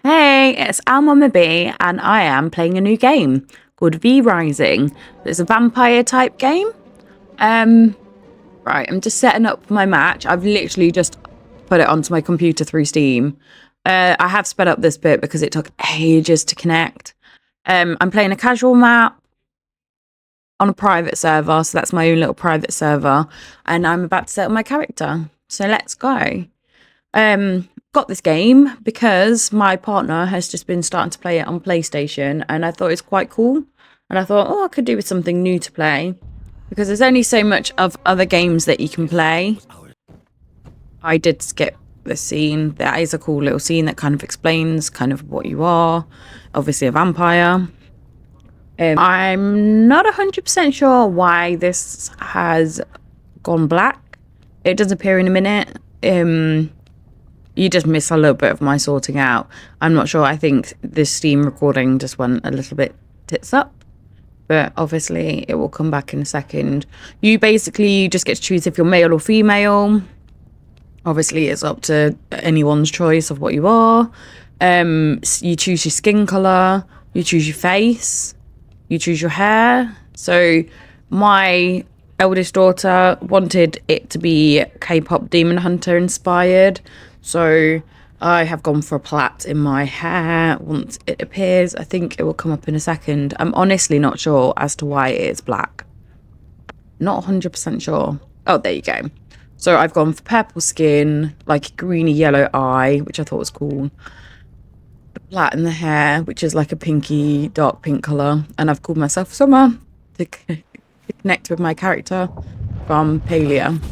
Hey, it's Almama B, and I am playing a new game called V Rising. It's a vampire type game. Right, I'm just setting up my match. I've literally just put it onto my computer through Steam. I have sped up this bit because it took ages to connect. I'm playing a casual map on a private server, so that's my own little private server, and I'm about to set up my character. So let's go. Got this game because my partner has just been starting to play it on PlayStation, and I thought it was quite cool. And I thought, oh, I could do with something new to play because there's only so much of other games that you can play. I did skip the scene. That is a cool little scene that kind of explains kind of what you are. Obviously a vampire. I'm not 100% sure why this has gone black. It does appear in a minute. You just miss a little bit of my sorting out. I'm not sure. I think this Steam recording just went a little bit tits up. But obviously it will come back in a second. You basically just get to choose if you're male or female. Obviously it's up to anyone's choice of what you are. You choose your skin colour. You choose your face. You choose your hair. So my eldest daughter wanted it to be K-pop Demon Hunter inspired. So I have gone for a plait in my hair once it appears. I think it will come up in a second. I'm honestly not sure as to why it is black. Not 100% sure. Oh, there you go. So I've gone for purple skin, like a greeny yellow eye, which I thought was cool. The plait in the hair, which is like a pinky, dark pink colour. And I've called myself Summer to connect with my character from Palia.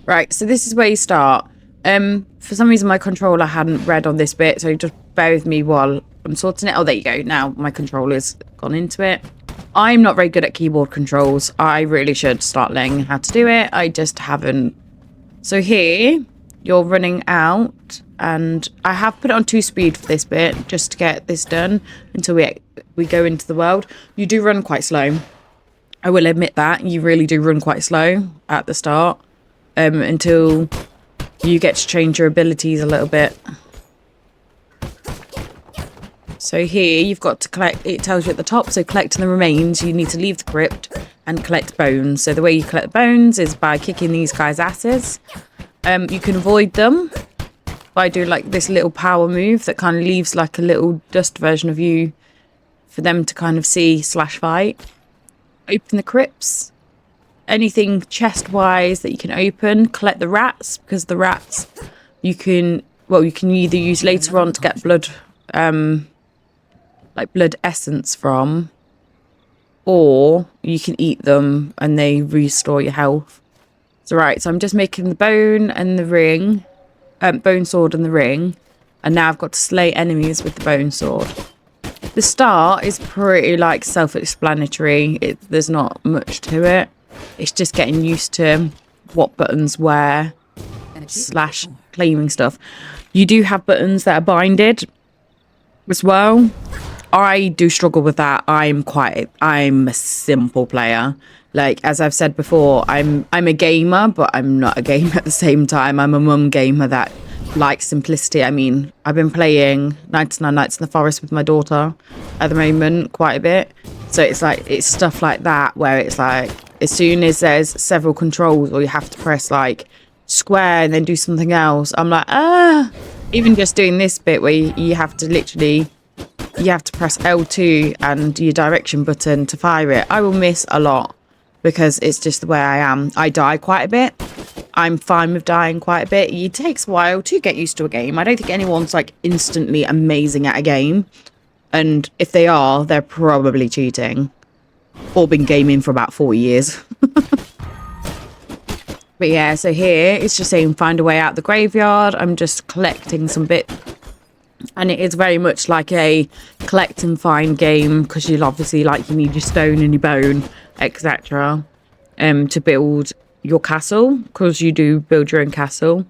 Right, so this is where you start. For some reason my controller hadn't read on this bit, so just bear with me while I'm sorting it. Oh, there you go. Now my controller's gone into it. I'm not very good at keyboard controls. I really should start learning how to do it. I just haven't. So here, you're running out, and I have put it on 2-speed for this bit, just to get this done until we go into the world. You do run quite slow. I will admit that. You really do run quite slow at the start, until you get to change your abilities a little bit. So here you've got to collect, it tells you at the top, so collecting the remains, you need to leave the crypt and collect bones. So the way you collect bones is by kicking these guys' asses. You can avoid them by doing like this little power move that kind of leaves like a little dust version of you for them to kind of see/fight. Open the crypts. Anything chest-wise that you can open. Collect the rats, because the rats you can either use later on to get blood, like blood essence from, or you can eat them and they restore your health. So right, so I'm just making the bone and the ring, bone sword and the ring, and now I've got to slay enemies with the bone sword. The start is pretty like self-explanatory. There's not much to it. It's just getting used to what buttons where / claiming stuff. You do have buttons that are binded as well. I do struggle with that. I'm a simple player. Like, as I've said before, I'm a gamer, but I'm not a gamer at the same time. I'm a mum gamer that likes simplicity. I mean, I've been playing 99 Nights in the Forest with my daughter at the moment quite a bit. So it's like, it's stuff like that where it's like, as soon as there's several controls or you have to press like square and then do something else, I'm like, even just doing this bit where you have to press L2 and your direction button to fire it, I will miss a lot because it's just the way I am. I die quite a bit. I'm fine with dying quite a bit. It takes a while to get used to a game. I don't think anyone's like instantly amazing at a game. And if they are, they're probably cheating. Or been gaming for about 4 years. But yeah, so here it's just saying find a way out the graveyard. I'm just collecting some bits. And it is very much like a collect and find game, because you'll obviously you need your stone and your bone, etc. To build your castle, because you do build your own castle.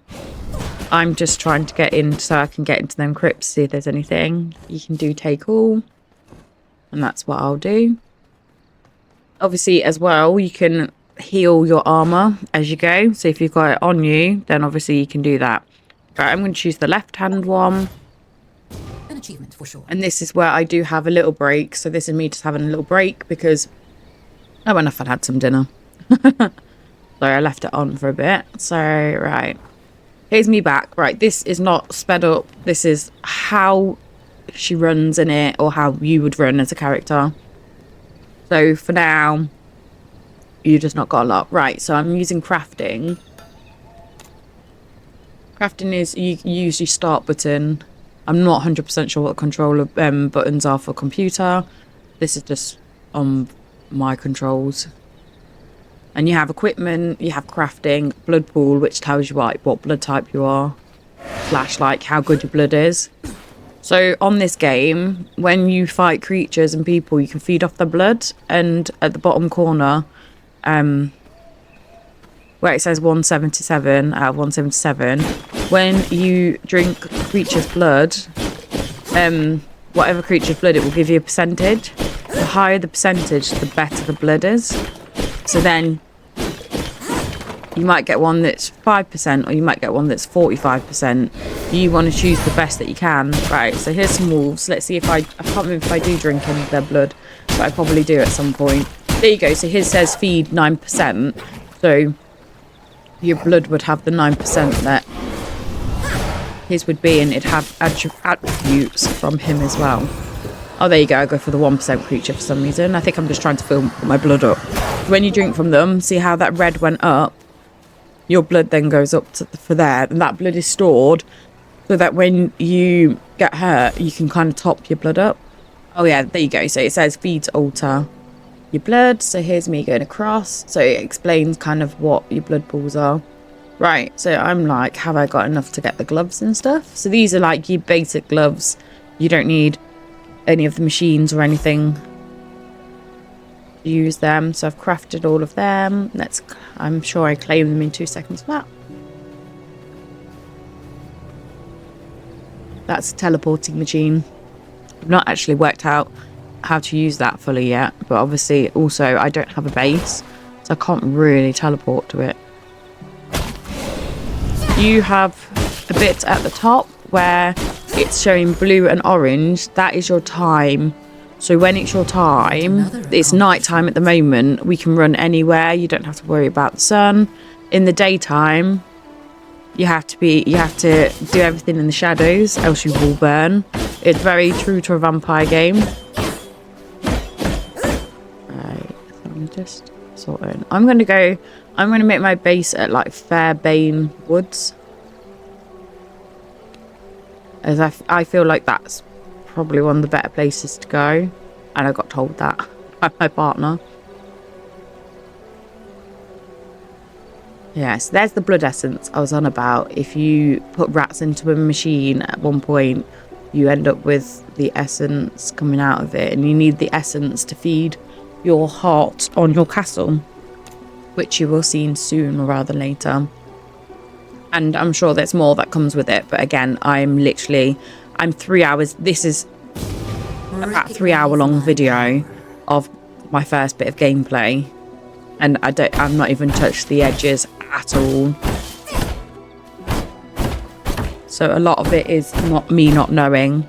I'm just trying to get in so I can get into them crypts, see if there's anything. You can do take all. And that's what I'll do. Obviously, as well, you can heal your armor as you go. So if you've got it on you, then obviously you can do that. Right, I'm going to choose the left-hand one. achievement for sure. And this is where I do have a little break. So this is me just having a little break because I went off and had some dinner. Sorry, I left it on for a bit. So, right. Here's me back. Right, this is not sped up. This is how she runs in it, or how you would run as a character. So for now, you just not got a lot. Right, so I'm using crafting. Crafting is, you use your start button. I'm not 100% sure what the controller buttons are for computer. This is just on my controls. And you have equipment, you have crafting, blood pool, which tells you like what blood type you are, / like how good your blood is. So on this game, when you fight creatures and people, you can feed off their blood. And at the bottom corner, where it says 177 out of 177, when you drink creature's blood, whatever creature's blood, it will give you a percentage. The higher the percentage, the better the blood is. So then you might get one that's 5%, or you might get one that's 45%. You want to choose the best that you can. Right, so here's some wolves. Let's see if I can't remember if I do drink any of their blood, but I probably do at some point. There you go. So his says feed 9%. So your blood would have the 9% that his would be, and it'd have attributes from him as well. Oh, there you go. I go for the 1% creature for some reason. I think I'm just trying to fill my blood up. When you drink from them, see how that red went up? Your blood then goes up for there, and that blood is stored so that when you get hurt, you can kind of top your blood up. Oh yeah, there you go. So it says feed to alter your blood. So here's me going across. So it explains kind of what your blood pools are. Right, so I'm like, have I got enough to get the gloves and stuff? So these are like your basic gloves. You don't need any of the machines or anything. Use them. So I've crafted all of them. I'm sure I claim them in 2 seconds flat. That's a teleporting machine. I've not actually worked out how to use that fully yet, but obviously also I don't have a base, so I can't really teleport to it. You have a bit at the top where it's showing blue and orange. That is your time. So when it's your time, it's night time at the moment, we can run anywhere. You don't have to worry about the sun. In the daytime, you have to do everything in the shadows, else you will burn. It's very true to a vampire game. Right, so I'm just sorting. I'm gonna make my base at like Fairbane Woods, as I feel like that's probably one of the better places to go, and I got told that by my partner. Yes, there's the blood essence I was on about. If you put rats into a machine at one point, you end up with the essence coming out of it, and you need the essence to feed your heart on your castle, which you will see soon rather than later. And I'm sure there's more that comes with it, but again, I'm 3 hours. This is about 3 hour long video of my first bit of gameplay, and I've not even touched the edges at all. So a lot of it is not me not knowing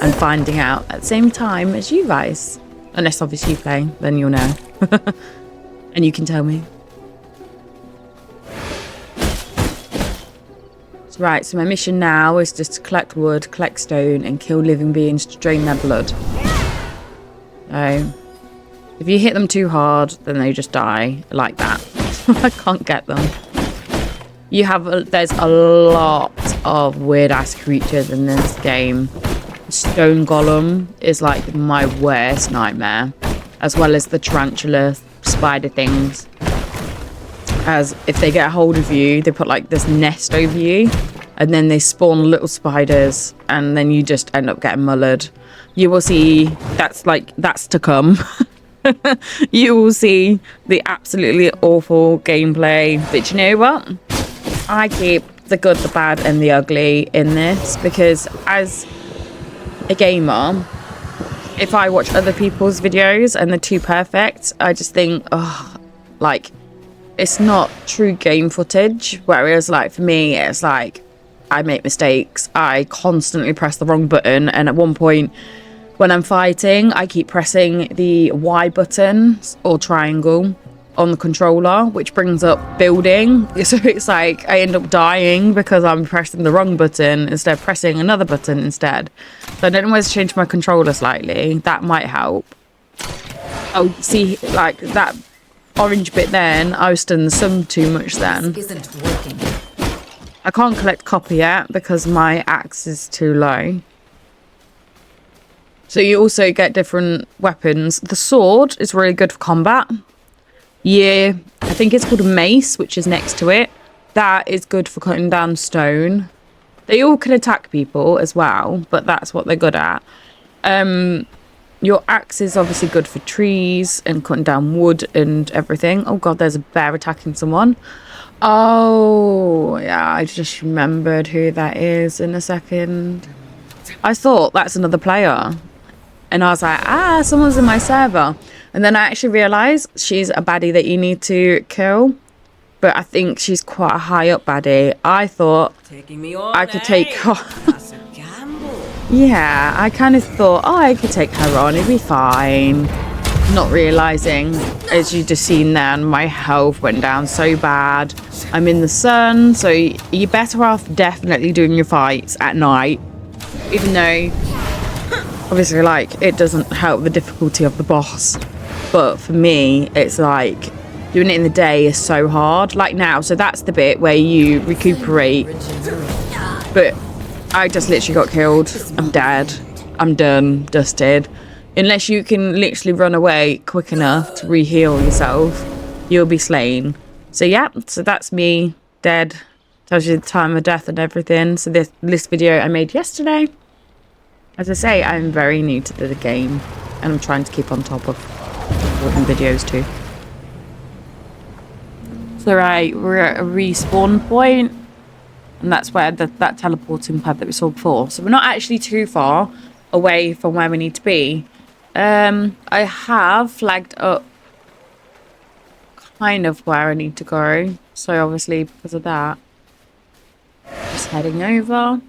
and finding out at the same time as you guys, unless obviously you play, then you'll know. And you can tell me. Right, so my mission now is just to collect wood, collect stone, and kill living beings to drain their blood. So, if you hit them too hard, then they just die like that. I can't get them. There's a lot of weird-ass creatures in this game. Stone golem is like my worst nightmare, as well as the tarantula spider things. As if they get a hold of you, they put like this nest over you, and then they spawn little spiders, and then you just end up getting mullered. You will see that's to come. You will see the absolutely awful gameplay, but you know what? I keep the good, the bad, and the ugly in this, because as a gamer, if I watch other people's videos and they're too perfect, I just think, oh, like, it's not true game footage. Whereas, like, for me, it's like, I make mistakes. I constantly press the wrong button, and at one point when I'm fighting, I keep pressing the Y button or triangle on the controller, which brings up building. So it's like I end up dying because I'm pressing the wrong button instead of pressing another button instead. So I don't know where to change my controller slightly. That might help. Oh, see, like that orange bit then, I was stunned some too much then. This isn't working. I can't collect copper yet because my axe is too low. So you also get different weapons. The sword is really good for combat. Yeah, I think it's called a mace, which is next to it. That is good for cutting down stone. They all can attack people as well, but that's what they're good at. Your axe is obviously good for trees and cutting down wood and everything. Oh god, there's a bear attacking someone. Oh, yeah, I just remembered who that is in a second. I thought that's another player. And I was like, someone's in my server. And then I actually realised she's a baddie that you need to kill. But I think she's quite a high up baddie. I thought I could take her. Yeah, I kind of thought, I could take her on, it'd be fine. Not realising, as you just seen then, my health went down so bad. I'm in the sun, so you're better off definitely doing your fights at night. Even though, obviously, like, it doesn't help the difficulty of the boss. But for me, it's like, doing it in the day is so hard. Like now, so that's the bit where you recuperate. But I just literally got killed. I'm dead. I'm done. Dusted. Unless you can literally run away quick enough to re-heal yourself, you'll be slain. So yeah, so that's me dead. Tells you the time of death and everything. So this video I made yesterday. As I say, I'm very new to the game, and I'm trying to keep on top of recording videos too. So right, we're at a respawn point, and that's where that teleporting pad that we saw before. So we're not actually too far away from where we need to be. I have flagged up kind of where I need to go. So obviously because of that, just heading over.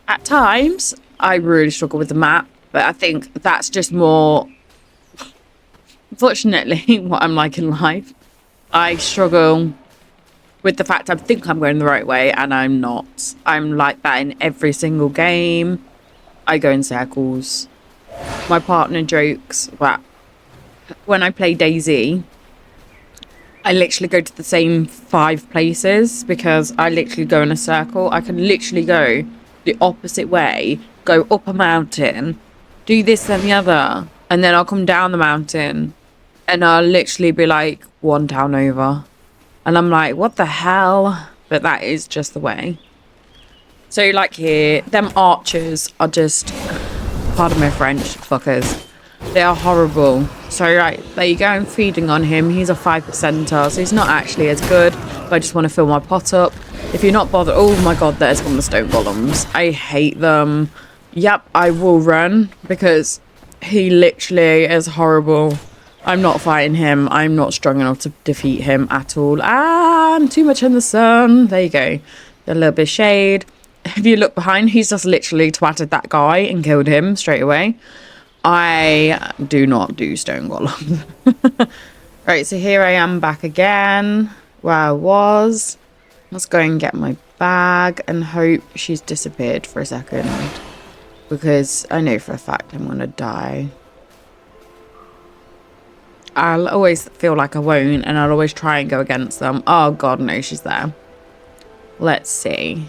At times, I really struggle with the map, but I think that's just more, unfortunately, what I'm like in life. I struggle with the fact I think I'm going the right way and I'm not. I'm like that in every single game. I go in circles. My partner jokes that when I play DayZ, I literally go to the same 5 places because I literally go in a circle. I can literally go the opposite way, go up a mountain, do this and the other, and then I'll come down the mountain and I'll literally be like 1 town over. And I'm like, what the hell? But that is just the way. So like here, them archers are just, pardon my French, fuckers. They are horrible. So right, there you go, I'm feeding on him. He's a 5%er, so he's not actually as good. But I just want to fill my pot up. If you're not bothered, oh my god, there's one of the stone golems. I hate them. Yep, I will run because he literally is horrible. I'm not fighting him. I'm not strong enough to defeat him at all. I'm too much in the sun. There you go. A little bit of shade. If you look behind, he's just literally twatted that guy and killed him straight away. I do not do stone golem. Right, so here I am back again where I was. Let's go and get my bag and hope she's disappeared for a second. Because I know for a fact I'm going to die. I'll always feel like I won't, and I'll always try and go against them. Oh god, no, she's there. Let's see.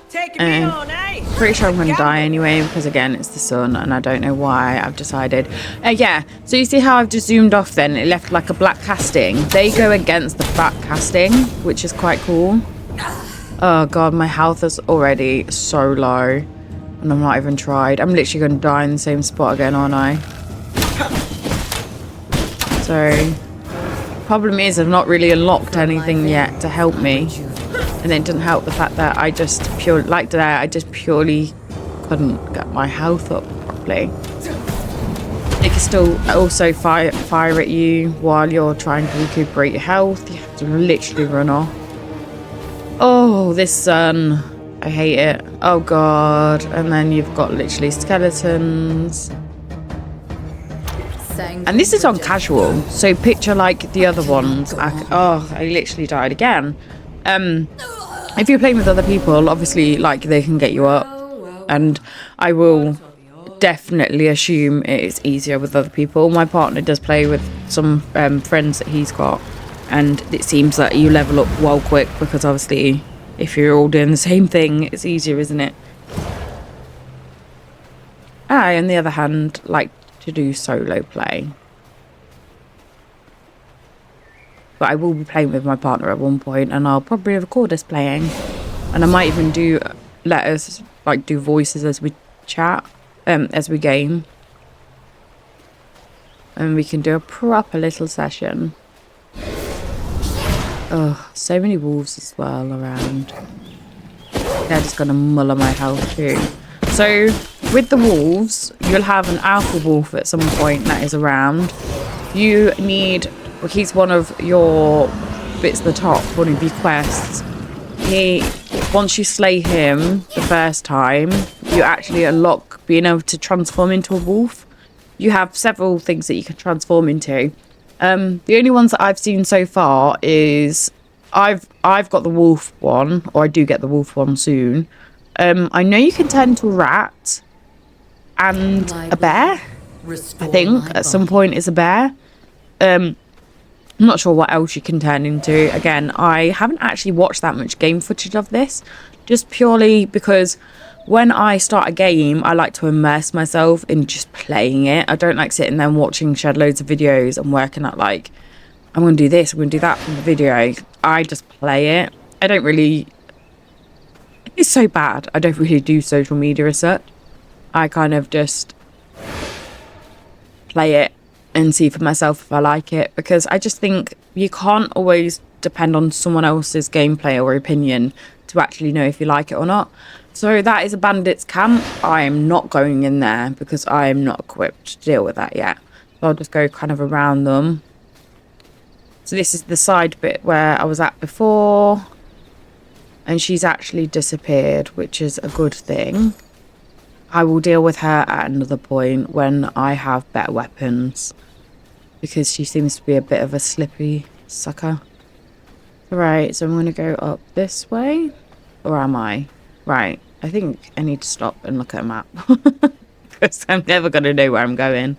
Pretty sure I'm going to die anyway, because again, it's the sun, and I don't know why I've decided. Yeah, so you see how I've just zoomed off then? It left like a black casting. They go against the black casting, which is quite cool. Oh god, my health is already so low, and I'm not even tried. I'm literally going to die in the same spot again, aren't I? So, problem is I've not really unlocked anything yet to help me. And then it didn't help the fact that I just purely, like today, I just purely couldn't get my health up properly. They can still also fire at you while you're trying to recuperate your health. You have to literally run off. Oh, Oh, this sun. I hate it. Oh god. And then you've got literally skeletons. And this is on casual, so picture like the other ones. I literally died again. If you're playing with other people, obviously like they can get you up, and I will definitely assume it's easier with other people. My partner does play with some friends that he's got, and it seems that you level up well quick, because obviously if you're all doing the same thing, it's easier, isn't it? I, on the other hand, like to do solo play, but I will be playing with my partner at one point, and I'll probably record us playing, and I might even do do voices as we chat, as we game, and we can do a proper little session. Oh, so many wolves as well around. They're just gonna muller my health too. So with the wolves, you'll have an alpha wolf at some point that is around. You need, well, he's one of your bits at the top, one of your quests. Once you slay him the first time, you actually unlock being able to transform into a wolf. You have several things that you can transform into. The only ones that I've seen so far is I've got the wolf one, or I do get the wolf one soon. I know you can turn into a rat and a bear. I think at some point it's a bear. I'm not sure what else you can turn into. Again, I haven't actually watched that much game footage of this, just purely because when I start a game, I like to immerse myself in just playing it. I don't like sitting there and watching shed loads of videos and working out like, I'm going to do this, I'm going to do that from the video. I just play it. I don't really... It's so bad. I don't really do social media as such. I kind of just play it and see for myself if I like it, because I just think you can't always depend on someone else's gameplay or opinion to actually know if you like it or not. So that is a bandits camp. I am not going in there because I am not equipped to deal with that yet. So I'll just go kind of around them. So this is the side bit where I was at before. And she's actually disappeared, which is a good thing. I will deal with her at another point when I have better weapons, because she seems to be a bit of a slippy sucker. Right, so I'm going to go up this way. Or am I? Right, I think I need to stop and look at a map. Because I'm never going to know where I'm going.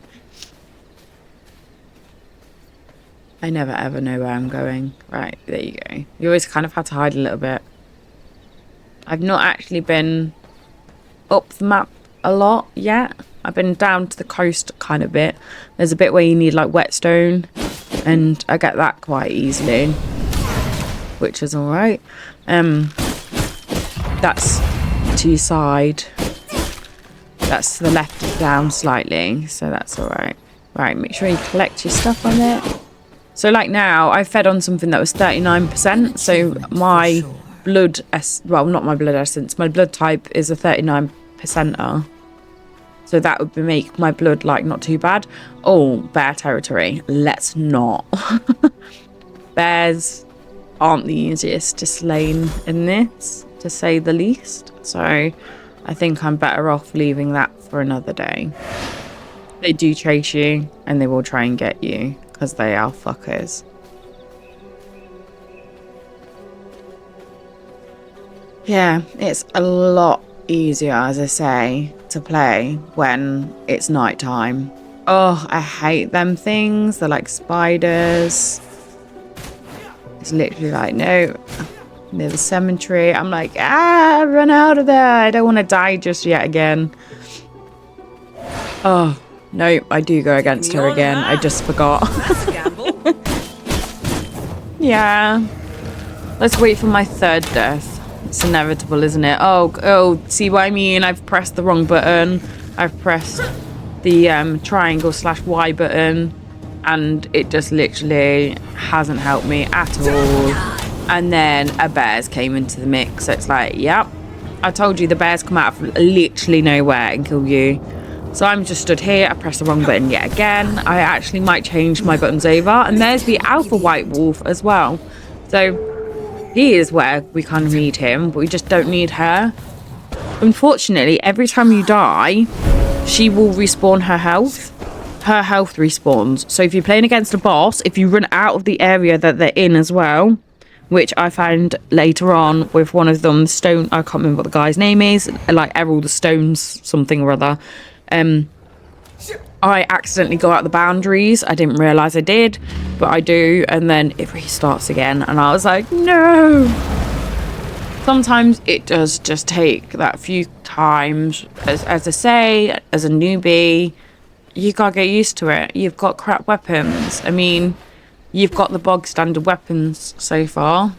I never ever know where I'm going. Right, there you go. You always kind of have to hide a little bit. I've not actually been up the map a lot yet. I've been down to the coast kind of bit. There's a bit where you need like whetstone, and I get that quite easily, which is alright. That's to your side. That's to the left down slightly, so that's alright. Right, make sure you collect your stuff on it. So like now, I fed on something that was 39%, so my blood, well, not my blood essence, my blood type is a 39%er. So that would make my blood like not too bad. Oh, bear territory. Let's not. Bears aren't the easiest to slay in this, to say the least. So I think I'm better off leaving that for another day. They do chase you and they will try and get you, because they are fuckers. Yeah, it's a lot easier, as I say, to play when it's nighttime. Oh, I hate them things. They're like spiders. It's literally like, no, near the cemetery. I'm like, run out of there. I don't want to die just yet again. Oh, no, I do go against her again. I just forgot. That's a gamble. Yeah. Let's wait for my third death. It's inevitable, isn't it? Oh, see what I mean? I've pressed the wrong button. I've pressed the triangle / Y button, and it just literally hasn't helped me at all. And then a bears came into the mix. So it's like, yep, I told you the bears come out of literally nowhere and kill you. So I'm just stood here. I pressed the wrong button yet again. I actually might change my buttons over. And there's the alpha white wolf as well. So He is where we kind of need him, but we just don't need her. Unfortunately, every time you die, she will respawn her health. Her health respawns. So if you're playing against a boss, if you run out of the area that they're in as well, which I found later on with one of them, Stone, I can't remember what the guy's name is, like Errol the Stones something or other. I accidentally go out the boundaries. I didn't realise I did, but I do, and then it restarts again, and I was like, no! Sometimes it does just take that few times. As I say, as a newbie, you gotta get used to it. You've got crap weapons. I mean, you've got the bog standard weapons so far.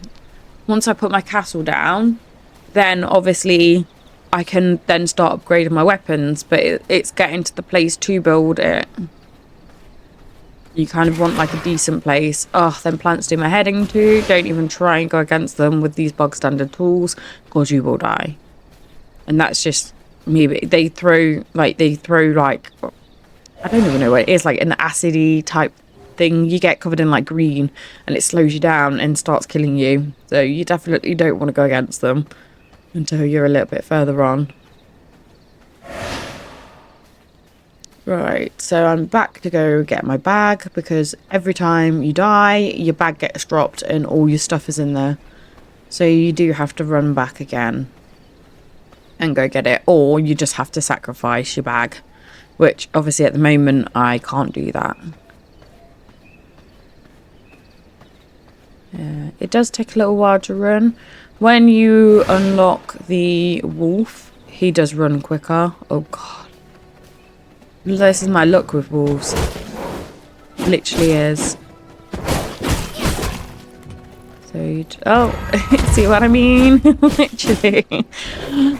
Once I put my castle down, then obviously I can then start upgrading my weapons, but it's getting to the place to build it. You kind of want like a decent place. Oh, them plants do my head into. Don't even try and go against them with these bog standard tools, because you will die. And that's just me. They throw like I don't even know what it is, like an acidy type thing. You get covered in like green and it slows you down and starts killing you. So you definitely don't want to go against them until you're a little bit further on. Right, so I'm back to go get my bag, because every time you die, your bag gets dropped and all your stuff is in there. So you do have to run back again and go get it, or you just have to sacrifice your bag, which obviously at the moment I can't do that. Yeah, it does take a little while to run. When you unlock the wolf, he does run quicker. Oh god. This is my luck with wolves. Literally is. So you see what I mean? Literally.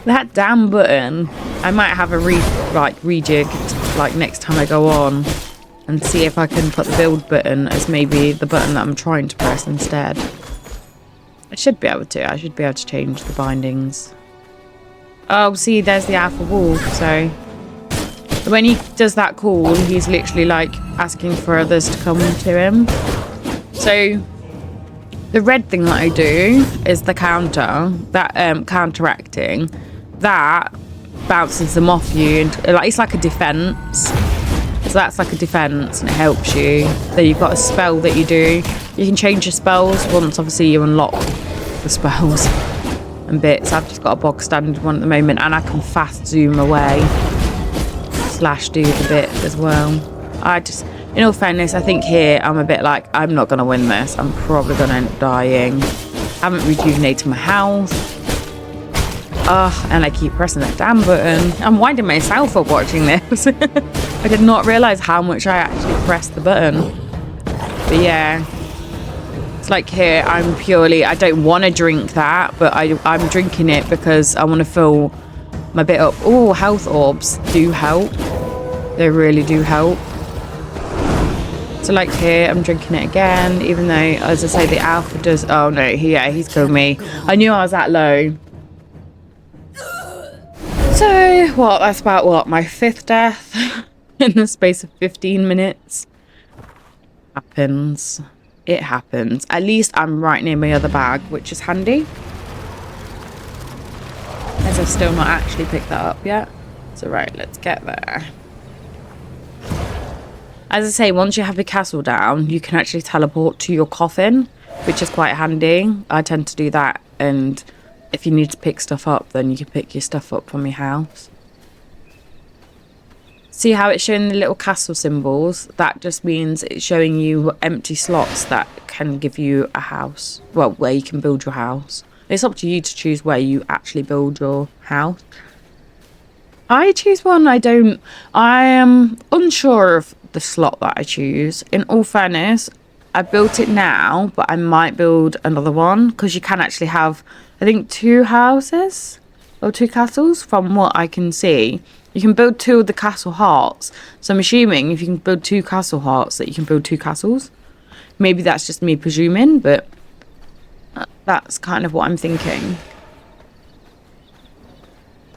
That damn button. I might have a rejig like next time I go on and see if I can put the build button as maybe the button that I'm trying to press instead. I should be able to. I should be able to change the bindings. Oh, see, there's the alpha wolf. So when he does that call, he's literally like asking for others to come to him. So the red thing that I do is the counter, that counteracting, that bounces them off you, and it's like a defense. So that's like a defense and it helps you. Then you've got a spell that you do. You can change your spells once obviously you unlock the spells and bits. I've just got a bog standard one at the moment, and I can fast zoom away / do the bit as well. In all fairness, I think here I'm a bit like, I'm not going to win this. I'm probably going to end up dying. I haven't rejuvenated my health. And I keep pressing that damn button. I'm winding myself up watching this. I did not realise how much I actually pressed the button. But yeah. It's like here, I don't want to drink that, but I'm drinking it because I want to fill my bit up. Oh, health orbs do help. They really do help. So like here, I'm drinking it again, even though, as I say, the alpha does... Oh no, he's killed me. I knew I was that low. So, that's about, my 5th death in the space of 15 minutes. Happens. It happens. At least I'm right near my other bag, which is handy. As I've still not actually picked that up yet. So right, let's get there. As I say, once you have your castle down, you can actually teleport to your coffin, which is quite handy. I tend to do that, and if you need to pick stuff up, then you can pick your stuff up from your house. See how it's showing the little castle symbols? That just means it's showing you empty slots that can give you a house. Well, where you can build your house. It's up to you to choose where you actually build your house. I choose one. I am unsure of the slot that I choose. In all fairness, I built it now, but I might build another one, because you can actually have, I think, 2 houses or 2 castles from what I can see. You can build 2 of the castle hearts. So I'm assuming if you can build 2 castle hearts, that you can build 2 castles. Maybe that's just me presuming, but that's kind of what I'm thinking.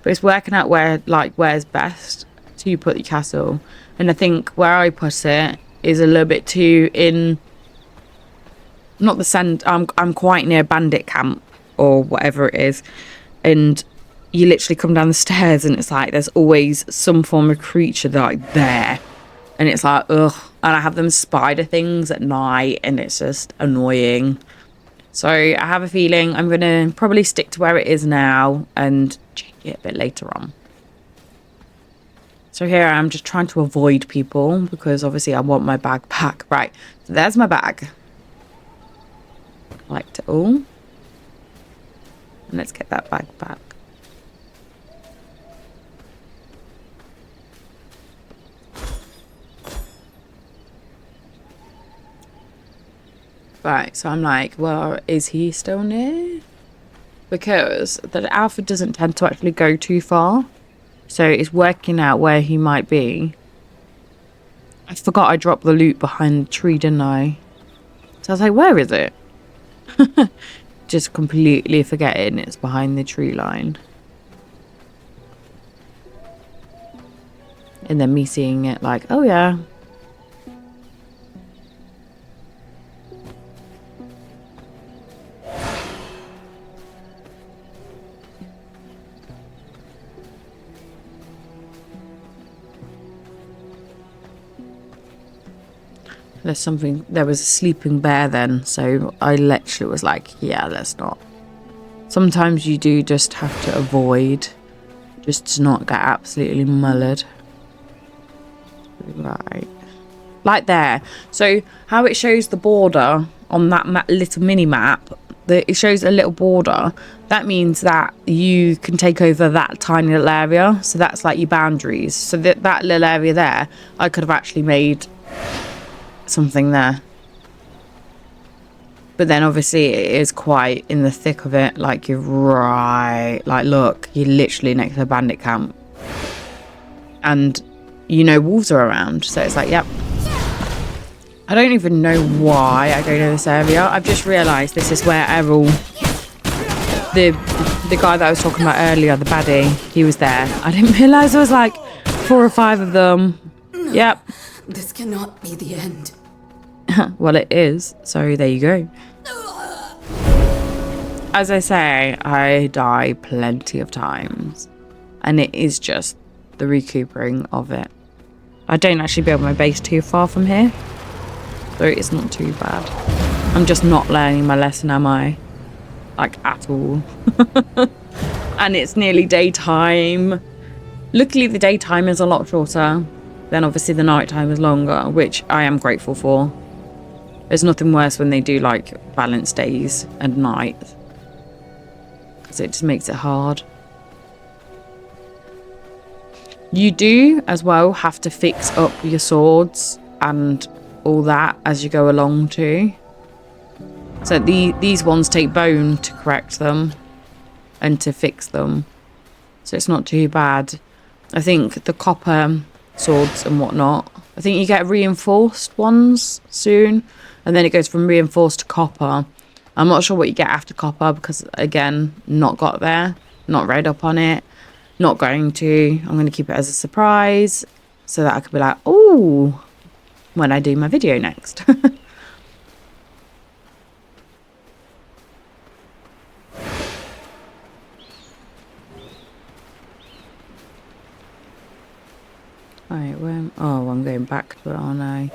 But it's working out where's best to put your castle. And I think where I put it is a little bit too in not the sand. I'm quite near bandit camp or whatever it is, and you literally come down the stairs and it's like there's always some form of creature like there, and it's like ugh. And I have them spider things at night, and it's just annoying. So I have a feeling I'm gonna probably stick to where it is now and change it a bit later on. So here I am just trying to avoid people because obviously I want my bag back. Right, so there's my bag. Collect it all. And let's get that bag back. Right, so I'm like, well, is he still near? Because the alpha doesn't tend to actually go too far. So it's working out where he might be. I forgot I dropped the loot behind the tree, didn't I? So I was like, where is it? Just completely forgetting it's behind the tree line. And then me seeing it like, oh yeah. There was a sleeping bear then, so I literally was like, yeah, let's not. Sometimes you do just have to avoid, just to not get absolutely mullered. Right. Like there. So how it shows the border on that little mini map, it shows a little border. That means that you can take over that tiny little area. So that's like your boundaries. So that little area there, I could have actually made something there, but then obviously it is quite in the thick of it. Like you're right, like look, you're literally next to a bandit camp, and you know wolves are around, so it's like, yep. I don't even know why I go to this area. I've just realized this is where Errol, the guy that I was talking about earlier, the baddie, he was there. I didn't realize there was like 4 or 5 of them. Yep. This cannot be the end. Well, it is, so there you go. As I say, I die plenty of times, and it is just the recouping of it. I don't actually build my base too far from here, so it's not too bad. I'm just not learning my lesson, am I? Like, at all. And it's nearly daytime. Luckily, the daytime is a lot shorter. Then obviously the nighttime is longer, which I am grateful for. There's nothing worse when they do like balanced days and nights, because it just makes it hard. You do as well have to fix up your swords and all that as you go along too. So these ones take bone to correct them and to fix them, so it's not too bad. I think the copper swords and whatnot, I think you get reinforced ones soon, and then it goes from reinforced to copper. I'm not sure what you get after copper because, again, not got there, not read up on it, not going to. I'm going to keep it as a surprise so that I could be like, oh, when I do my video next. Right, oh, I'm going back to it, aren't I?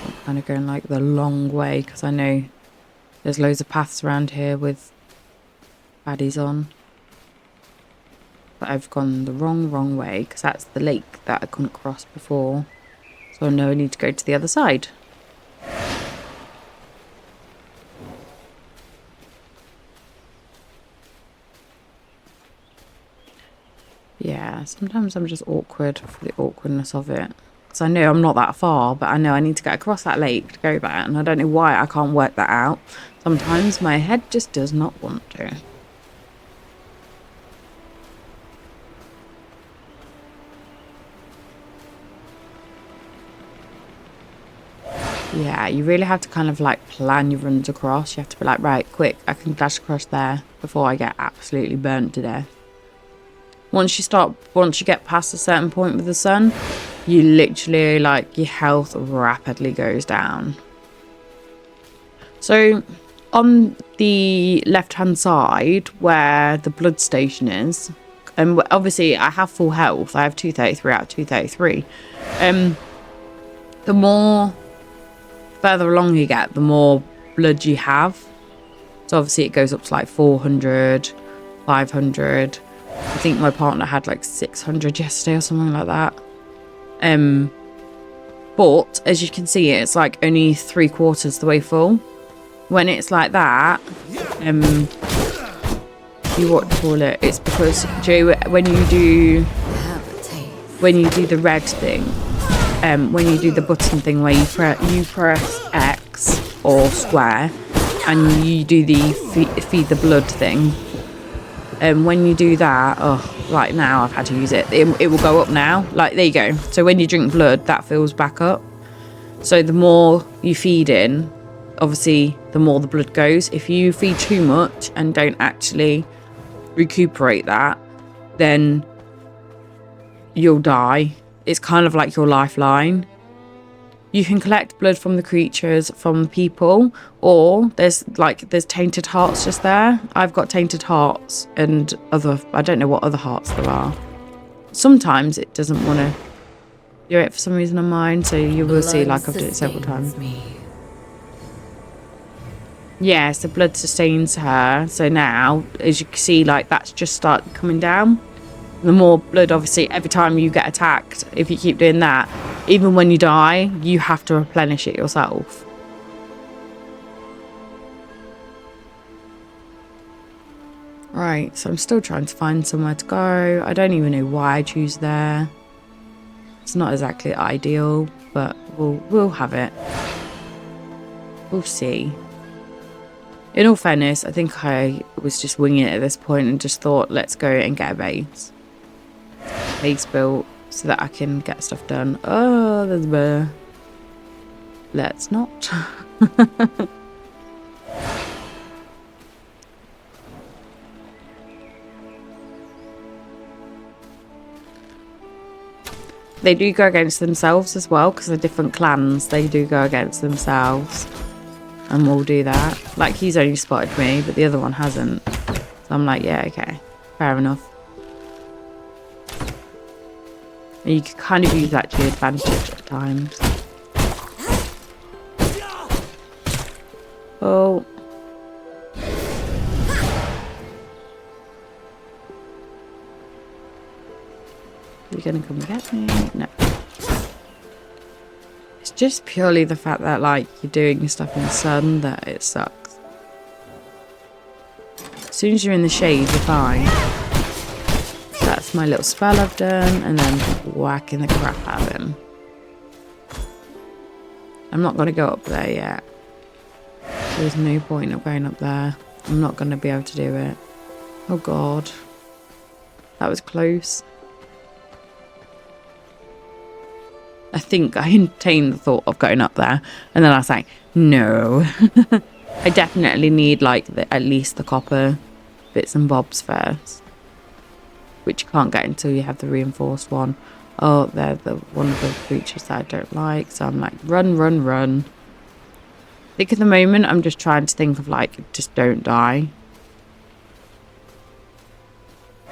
I'm kind of going like the long way because I know there's loads of paths around here with baddies on. But I've gone the wrong way because that's the lake that I couldn't cross before. So I know I need to go to the other side. Yeah, sometimes I'm just awkward for the awkwardness of it. Because I know I'm not that far, but I know I need to get across that lake to go there. And I don't know why I can't work that out. Sometimes my head just does not want to. Yeah, you really have to kind of like plan your runs across. You have to be like, right, quick, I can dash across there before I get absolutely burnt to death. Once you get past a certain point with the sun, you literally, like, your health rapidly goes down. So on the left-hand side where the blood station is, and obviously I have full health. I have 233 out of 233. The more further along you get, the more blood you have. So obviously it goes up to like 400, 500. I think my partner had like 600 yesterday or something like that. But as you can see, it's like only 3/4 the way full. When it's like that, you what to call it? It's because Joe, when you do the red thing, when you do the button thing where you press X or square, and you do the feed the blood thing. When you do that, like now I've had to use it. It will go up now. Like there you go. So when you drink blood, that fills back up. So the more you feed in, obviously the more the blood goes. If you feed too much and don't actually recuperate that, then you'll die. It's kind of like your lifeline. You can collect blood from the creatures, from people, or there's tainted hearts just there. I've got tainted hearts and I don't know what other hearts there are. Sometimes it doesn't want to do it for some reason on mine, so you will see like I've done it several times. Yes, the blood sustains her. So now, as you can see, like that's just started coming down. The more blood, obviously, every time you get attacked, if you keep doing that, even when you die, you have to replenish it yourself. Right, so I'm still trying to find somewhere to go. I don't even know why I choose there. It's not exactly ideal, but we'll have it. We'll see. In all fairness, I think I was just winging it at this point and just thought, let's go and get a base. Base built so that I can get stuff done. Oh, there's a bear. Let's not. They do go against themselves as well, because they're different clans. They do go against themselves. And we'll do that. Like, he's only spotted me, but the other one hasn't. So I'm like, yeah, okay. Fair enough. And you can kind of use that to your advantage at times. Oh. You're gonna come get me? No. It's just purely the fact that, like, you're doing stuff in the sun that it sucks. As soon as you're in the shade, you're fine. That's my little spell I've done, and then whacking the crap out of him. I'm not going to go up there yet. There's no point of going up there. I'm not going to be able to do it. Oh god. That was close. I think I entertained the thought of going up there, and then I was like, no. I definitely need, like, at least the copper bits and bobs first. Which you can't get until you have the reinforced one. Oh, they're one of the creatures that I don't like. So I'm like, run, run, run. I think at the moment I'm just trying to think of, like, just don't die.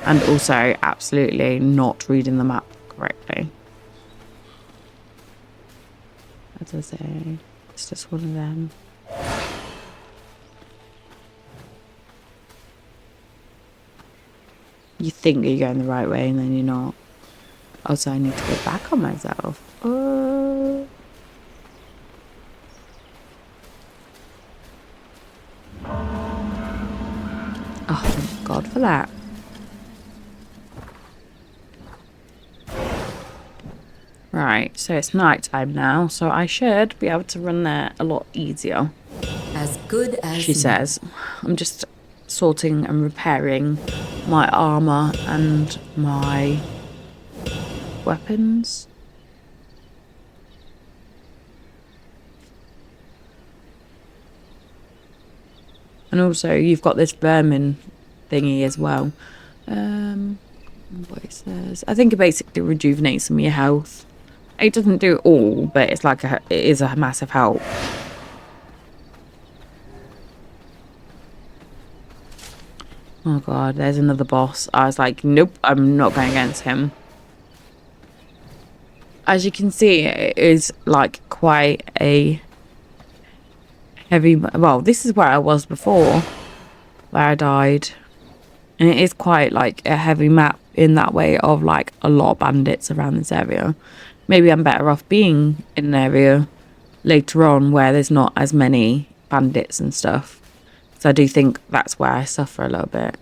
And also absolutely not reading the map correctly. As I say, it's just one of them. You think you're going the right way and then you're not. Also, I need to go back on myself. Oh, thank God for that. Right, so it's night time now, so I should be able to run there a lot easier. As good as she says. I'm just sorting and repairing my armor and my weapons. And also you've got this vermin thingy as well. What it says, I think it basically rejuvenates some of your health. It doesn't do it all, but it's like it is a massive help. Oh god, there's another boss. I was like, nope, I'm not going against him. As you can see, it is like quite a heavy... Well, this is where I was before, where I died. And it is quite like a heavy map in that way of like a lot of bandits around this area. Maybe I'm better off being in an area later on where there's not as many bandits and stuff. So I do think that's where I suffer a little bit.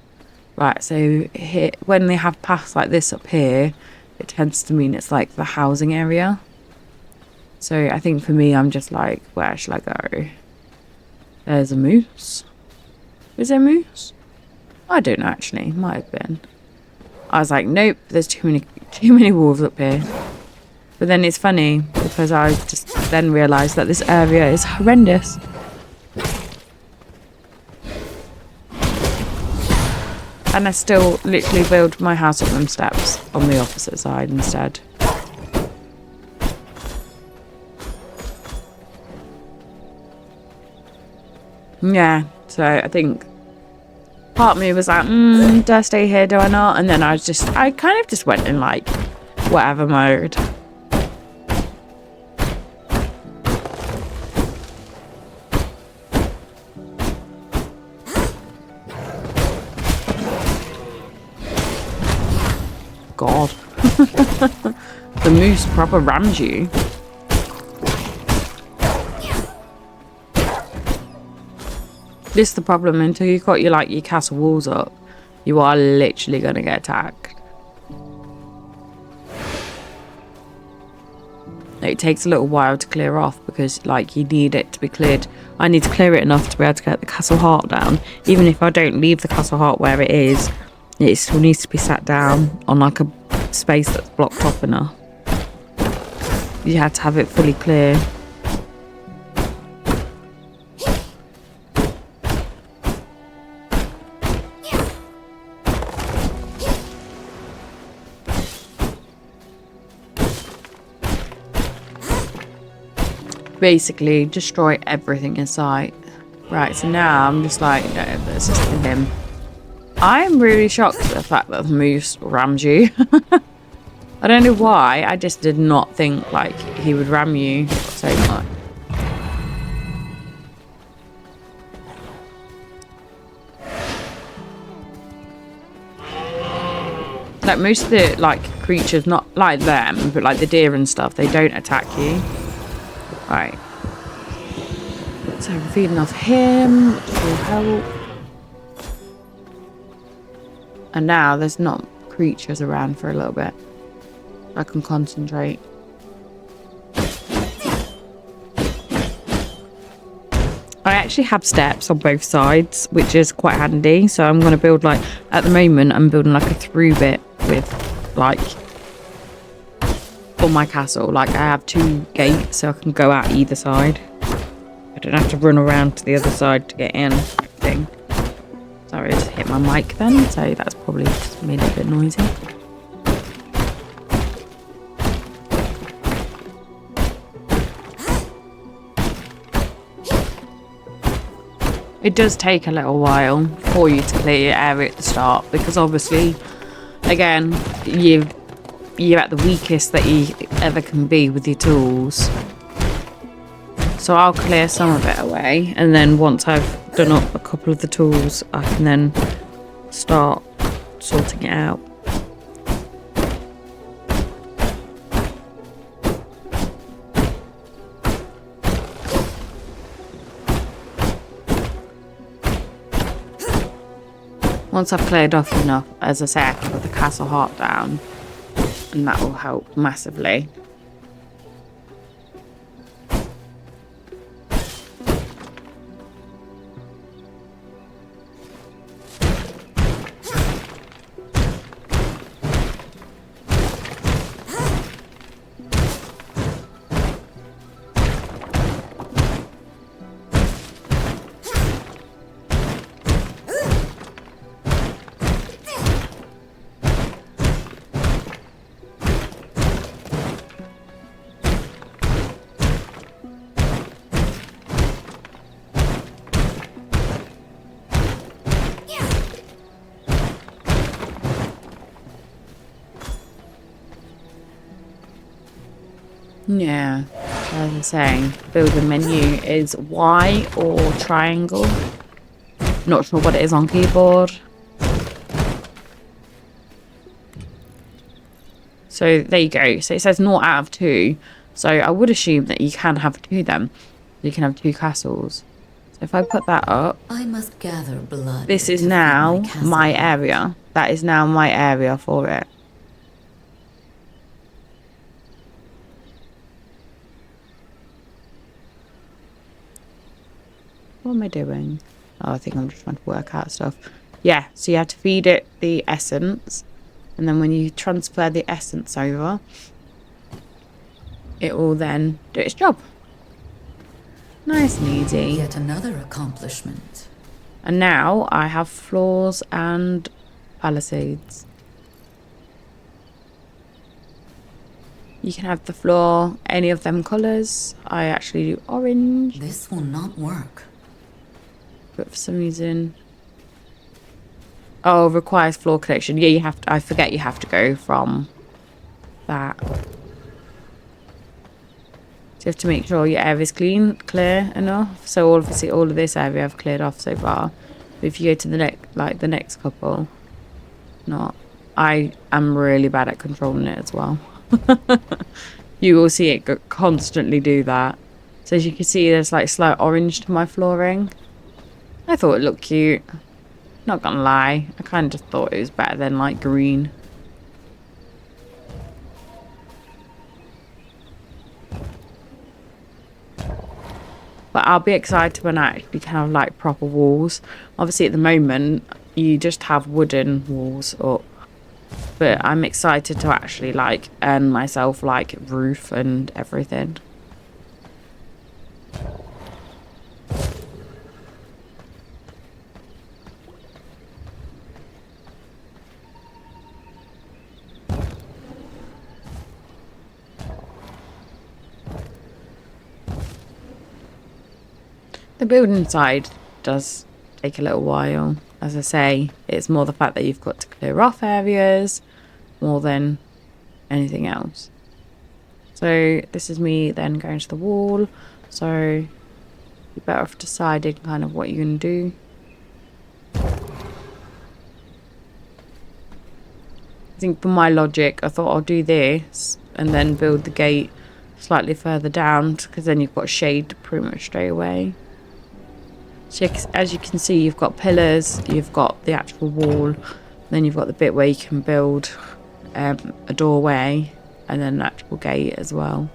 Right, so here, when they have paths like this up here, it tends to mean it's like the housing area. So I think for me, I'm just like, where should I go? There's a moose. Is there a moose? I don't know, actually. Might have been. I was like, nope, there's too many wolves up here. But then it's funny because I just then realised that this area is horrendous. And I still literally build my house up them steps on the opposite side instead. Yeah, so I think part of me was like, do I stay here, do I not? And then I kind of just went in like whatever mode. God. The moose proper rammed you. This is the problem. Until you've got your castle walls up, you are literally going to get attacked. It takes a little while to clear off because like you need it to be cleared. I need to clear it enough to be able to get the castle heart down. Even if I don't leave the castle heart where it is, it still needs to be sat down on like a space that's blocked off enough. You had to have it fully clear. Basically destroy everything in sight. Right, so now I'm just like, no, let's just kill him. I'm really shocked at the fact that the moose rammed you. I don't know why, I just did not think like he would ram you so much. Like most of the like creatures, not like them, but like the deer and stuff, they don't attack you. Right. So we're feeding off him, which will help. And now there's not creatures around for a little bit. I can concentrate. I actually have steps on both sides, which is quite handy. So I'm going to build like, at the moment, I'm building like a through bit with like, on my castle. Like I have 2 gates so I can go out either side. I don't have to run around to the other side to get in. Thing. Sorry, I just hit my mic then, so that's probably just made it a bit noisy. It does take a little while for you to clear your area at the start because obviously, again, you're at the weakest that you ever can be with your tools. So I'll clear some of it away, and then once I've done up a couple of the tools, I can then start sorting it out. Once I've cleared off enough, as I say, I can put the castle heart down, and that will help massively. Yeah, as I'm saying, building menu is Y or triangle. Not sure what it is on keyboard. So there you go. So it says 0 out of 2. So I would assume that you can have 2 then. You can have 2 castles. So if I put that up, I must gather blood. this is to feed now castle. my area. That is now my area for it. What am I doing? Oh, I think I'm just trying to work out stuff. Yeah, so you have to feed it the essence. And then when you transfer the essence over, it will then do its job. Nice and easy. Yet another accomplishment. And now I have floors and palisades. You can have the floor, any of them colours. I actually do orange. This will not work. But for some reason... Oh, requires floor connection. Yeah, you have to... I forget you have to go from that. So you have to make sure your area is clear enough. So obviously all of this area I've cleared off so far. But if you go to the next couple, not. I am really bad at controlling it as well. You will see it constantly do that. So as you can see, there's like slight orange to my flooring. I thought it looked cute. Not gonna lie, I kind of just thought it was better than like green. But I'll be excited when I actually can have like proper walls. Obviously at the moment you just have wooden walls up. But I'm excited to actually like earn myself like roof and everything. The building side does take a little while. As I say, it's more the fact that you've got to clear off areas more than anything else. So this is me then going to the wall. So you're better off deciding kind of what you're going to do. I think for my logic, I thought I'll do this and then build the gate slightly further down because then you've got shade pretty much straight away. So as you can see, you've got pillars, you've got the actual wall, then you've got the bit where you can build a doorway and then an actual gate as well.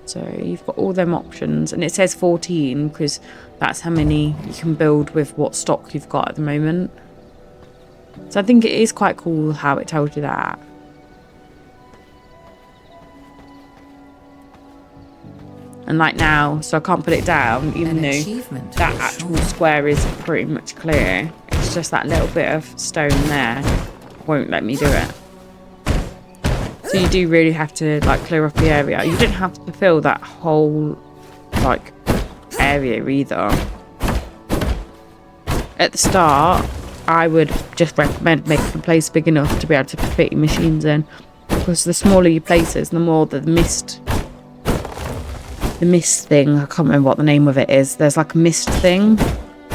So you've got all them options, and it says 14 because that's how many you can build with what stock you've got at the moment. So I think it is quite cool how it tells you that. And like now, so I can't put it down, even though that actual square is pretty much clear. It's just that little bit of stone there won't let me do it. So you do really have to like clear off the area. You don't have to fill that whole like area either. At the start, I would just recommend making the place big enough to be able to fit your machines in. Because the smaller your places, the more the mist thing, I can't remember what the name of it is. There's like a mist thing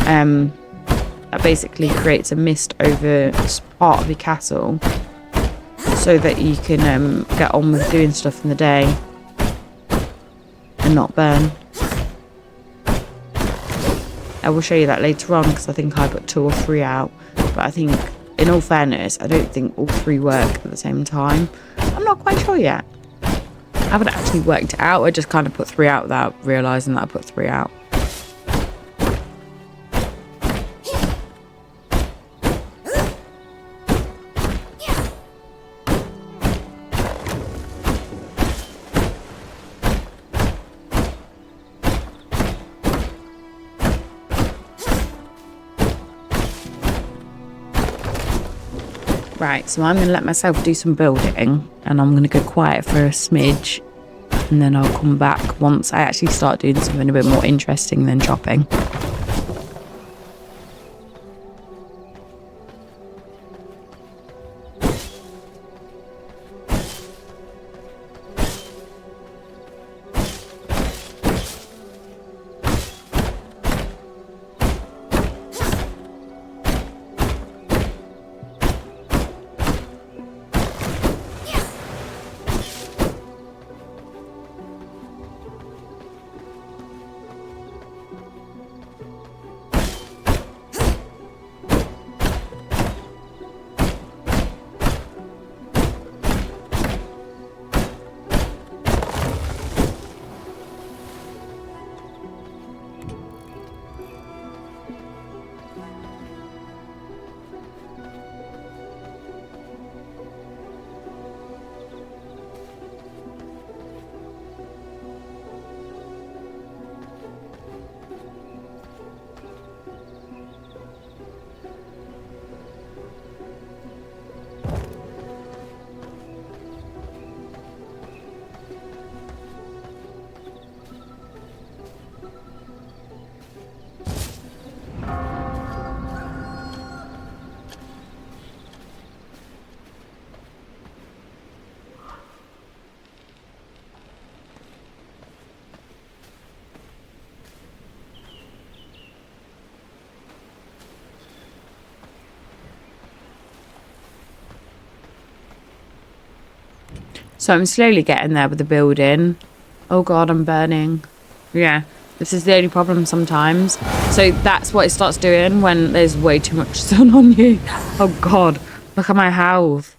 that basically creates a mist over part of your castle so that you can get on with doing stuff in the day and not burn. I will show you that later on because I think I got 2 or 3 out, but I think in all fairness I don't think all 3 work at the same time. I'm not quite sure yet. I haven't actually worked it out. I just kind of put 3 out without realising that I put 3 out. Right, so I'm going to let myself do some building and I'm going to go quiet for a smidge and then I'll come back once I actually start doing something a bit more interesting than chopping. So I'm slowly getting there with the building. Oh God, I'm burning. Yeah, this is the only problem sometimes. So that's what it starts doing when there's way too much sun on you. Oh God, look at my health.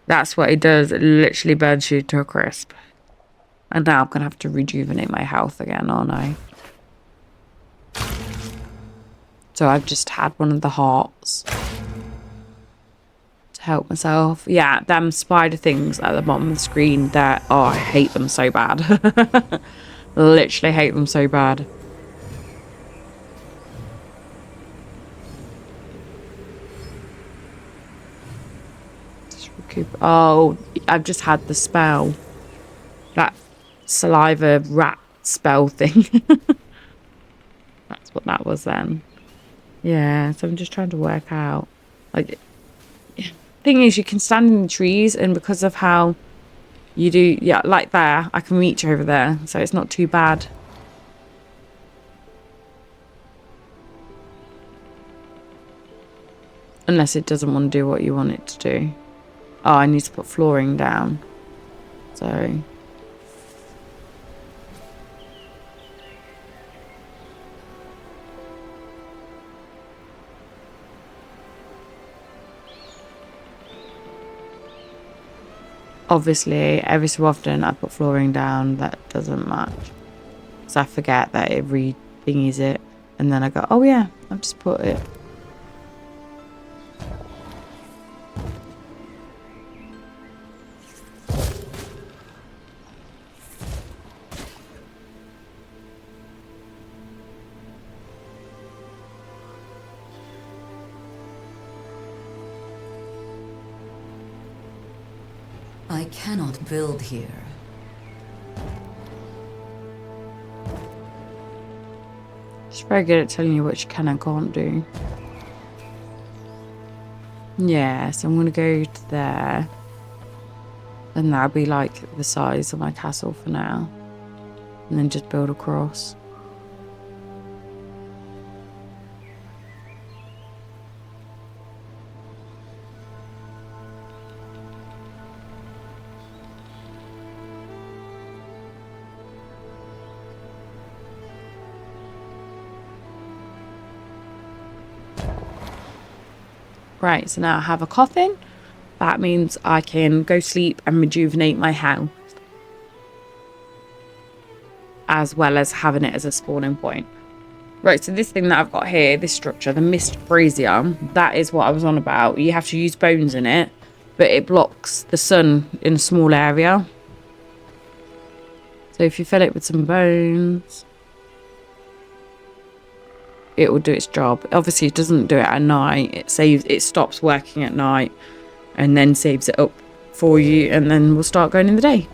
That's what it does. It literally burns you to a crisp. And now I'm going to have to rejuvenate my health again, aren't I? So I've just had one of the hearts to help myself. Yeah, them spider things at the bottom of the screen that, oh, I hate them so bad. Literally hate them so bad. Just recoup. Oh, I've just had the spell. That saliva rat spell thing. That's what that was then. Yeah, so I'm just trying to work out. Like, thing is, you can stand in the trees, and because of how you do, yeah, like there, I can reach over there, so it's not too bad. Unless it doesn't want to do what you want it to do. Oh, I need to put flooring down. So... obviously, every so often I put flooring down that doesn't match. Because I forget that it re-thingies it. And then I go, oh yeah, I've just put it. I cannot build here. It's very good at telling you what you can and can't do. Yeah, so I'm going to go to there. And that'll be like the size of my castle for now. And then just build across. Right, so now I have a coffin. That means I can go sleep and rejuvenate my house. As well as having it as a spawning point. Right, so this thing that I've got here, this structure, the mist brazier, that is what I was on about. You have to use bones in it, but it blocks the sun in a small area. So if you fill it with some bones, it will do its job. Obviously, it doesn't do it at night. It stops working at night and then saves it up for you, and then we'll start going in the day.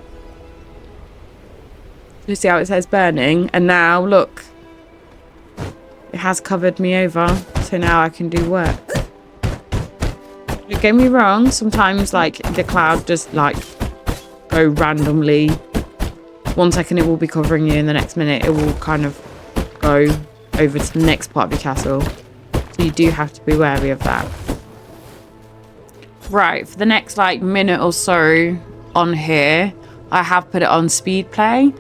You see how it says burning, and now look, it has covered me over, so now I can do work. Don't get me wrong, sometimes like the cloud just like go randomly. 1 second it will be covering you, and the next minute it will kind of go over to the next part of your castle. So you do have to be wary of that. Right, for the next like minute or so on here, I have put it on speed play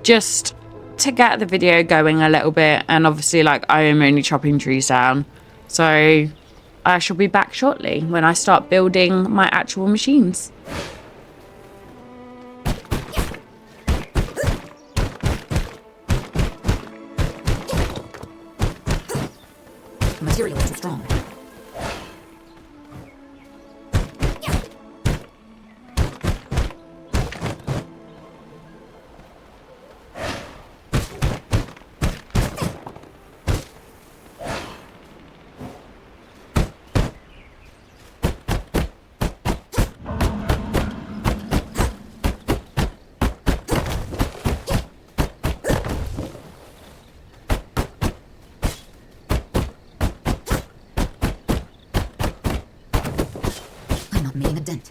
just to get the video going a little bit, and obviously like I am only chopping trees down, so I shall be back shortly when I start building my actual machines. The material is too strong. Making a dent.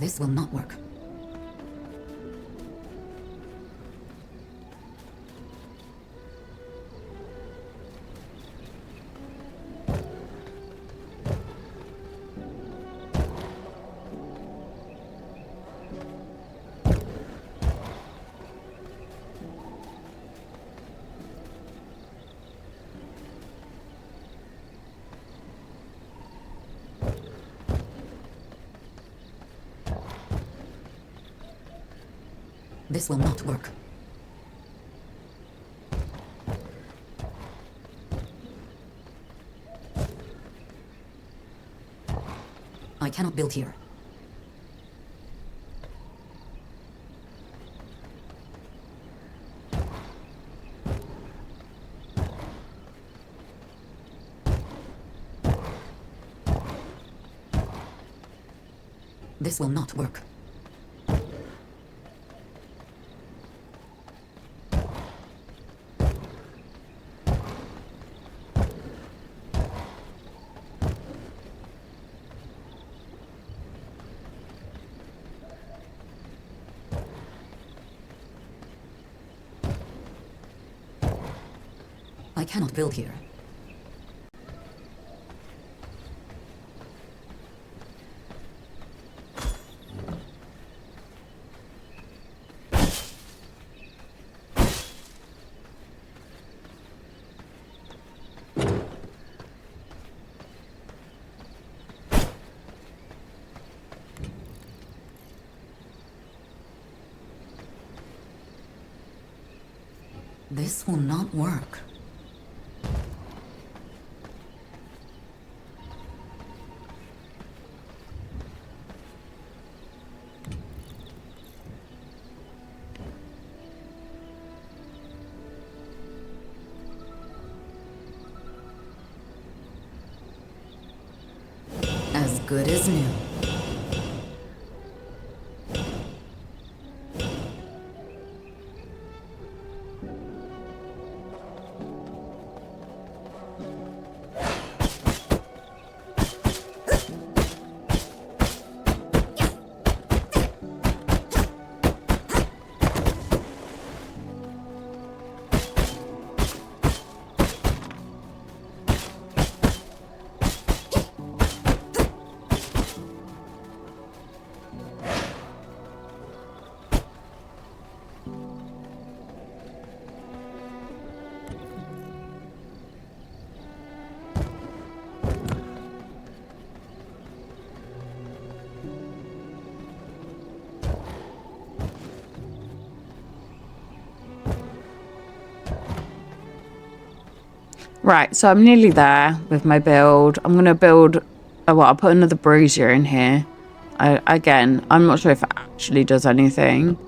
This will not work. This will not work. I cannot build here. This will not work. I cannot build here. This will not work. As good as new. Right, so I'm nearly there with my build. I'm going to build, I'll put another brazier in here. Again, I'm not sure if it actually does anything,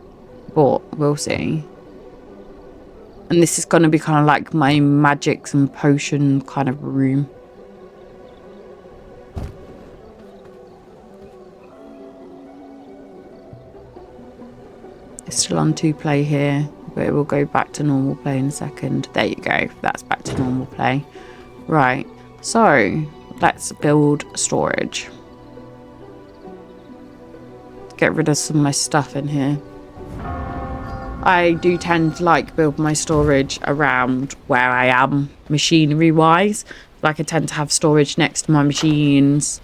but we'll see. And this is going to be kind of like my magics and potion kind of room. It's still on 2 play here, but it will go back to normal play in a second. There you go. That's back to normal play. Right. So let's build storage. Get rid of some of my stuff in here. I do tend to like build my storage around where I am machinery wise. Like I tend to have storage next to my machines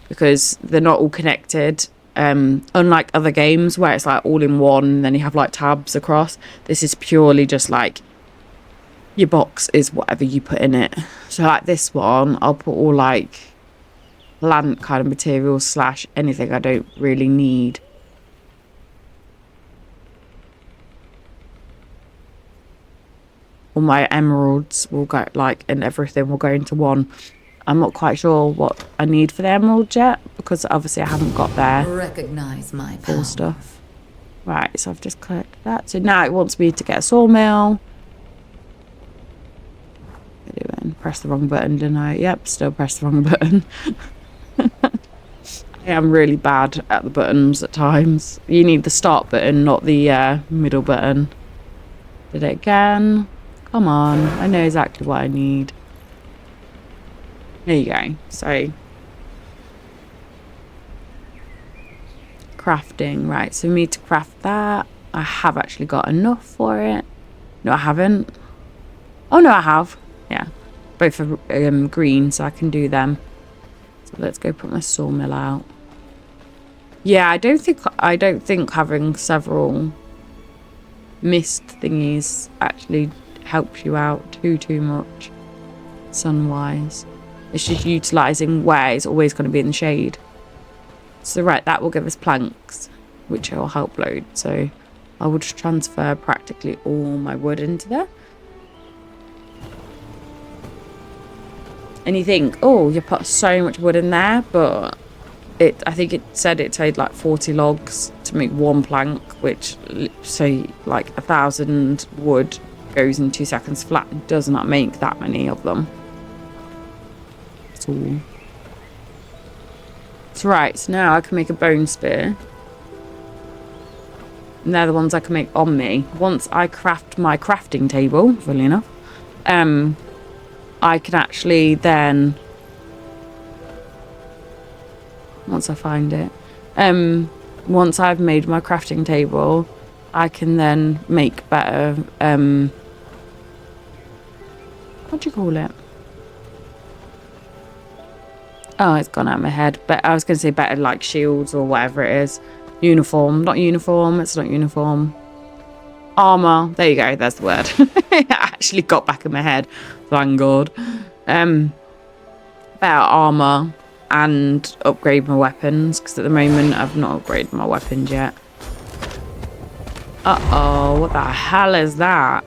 because they're not all connected. Unlike other games where it's like all in one and then you have like tabs across, this is purely just like your box is whatever you put in it. So like this one, I'll put all like plant kind of materials / anything I don't really need. All my emeralds will go like, and everything will go into one. I'm not quite sure what I need for the emerald yet because obviously I haven't got there. Recognize my full power. stuff. Right, so I've just clicked that. So now it wants me to get a sawmill. What am I doing? Press the wrong button, didn't I? Yep, still press the wrong button. I am really bad at the buttons at times. You need the start button, not the middle button. Did it again. Come on, I know exactly what I need. There you go. So crafting. Right, so we need to craft that. I have actually got enough for it. No, I haven't. Oh, no, I have. Yeah. Both are green, so I can do them. So let's go put my sawmill out. Yeah, I don't think having several mist thingies actually helps you out too much sun-wise. It's just utilising where it's always going to be in the shade. So right, that will give us planks, which will help load. So I will just transfer practically all my wood into there. And you think, oh, you put so much wood in there, but I think it said it takes like 40 logs to make one plank, which, so like 1,000 wood goes in 2 seconds flat. It does not make that many of them. That's all. So right, so now I can make a bone spear. And they're the ones I can make on me. Once I craft my crafting table, funnily enough, I can actually then, once I find it, once I've made my crafting table, I can then make better, what do you call it? Oh, it's gone out of my head. But I was going to say better like shields or whatever it is. Uniform. Not uniform. It's not uniform. Armor. There you go. That's the word. It actually got back in my head. Thank God. Better armor and upgrade my weapons. Because at the moment I've not upgraded my weapons yet. Uh-oh. What the hell is that?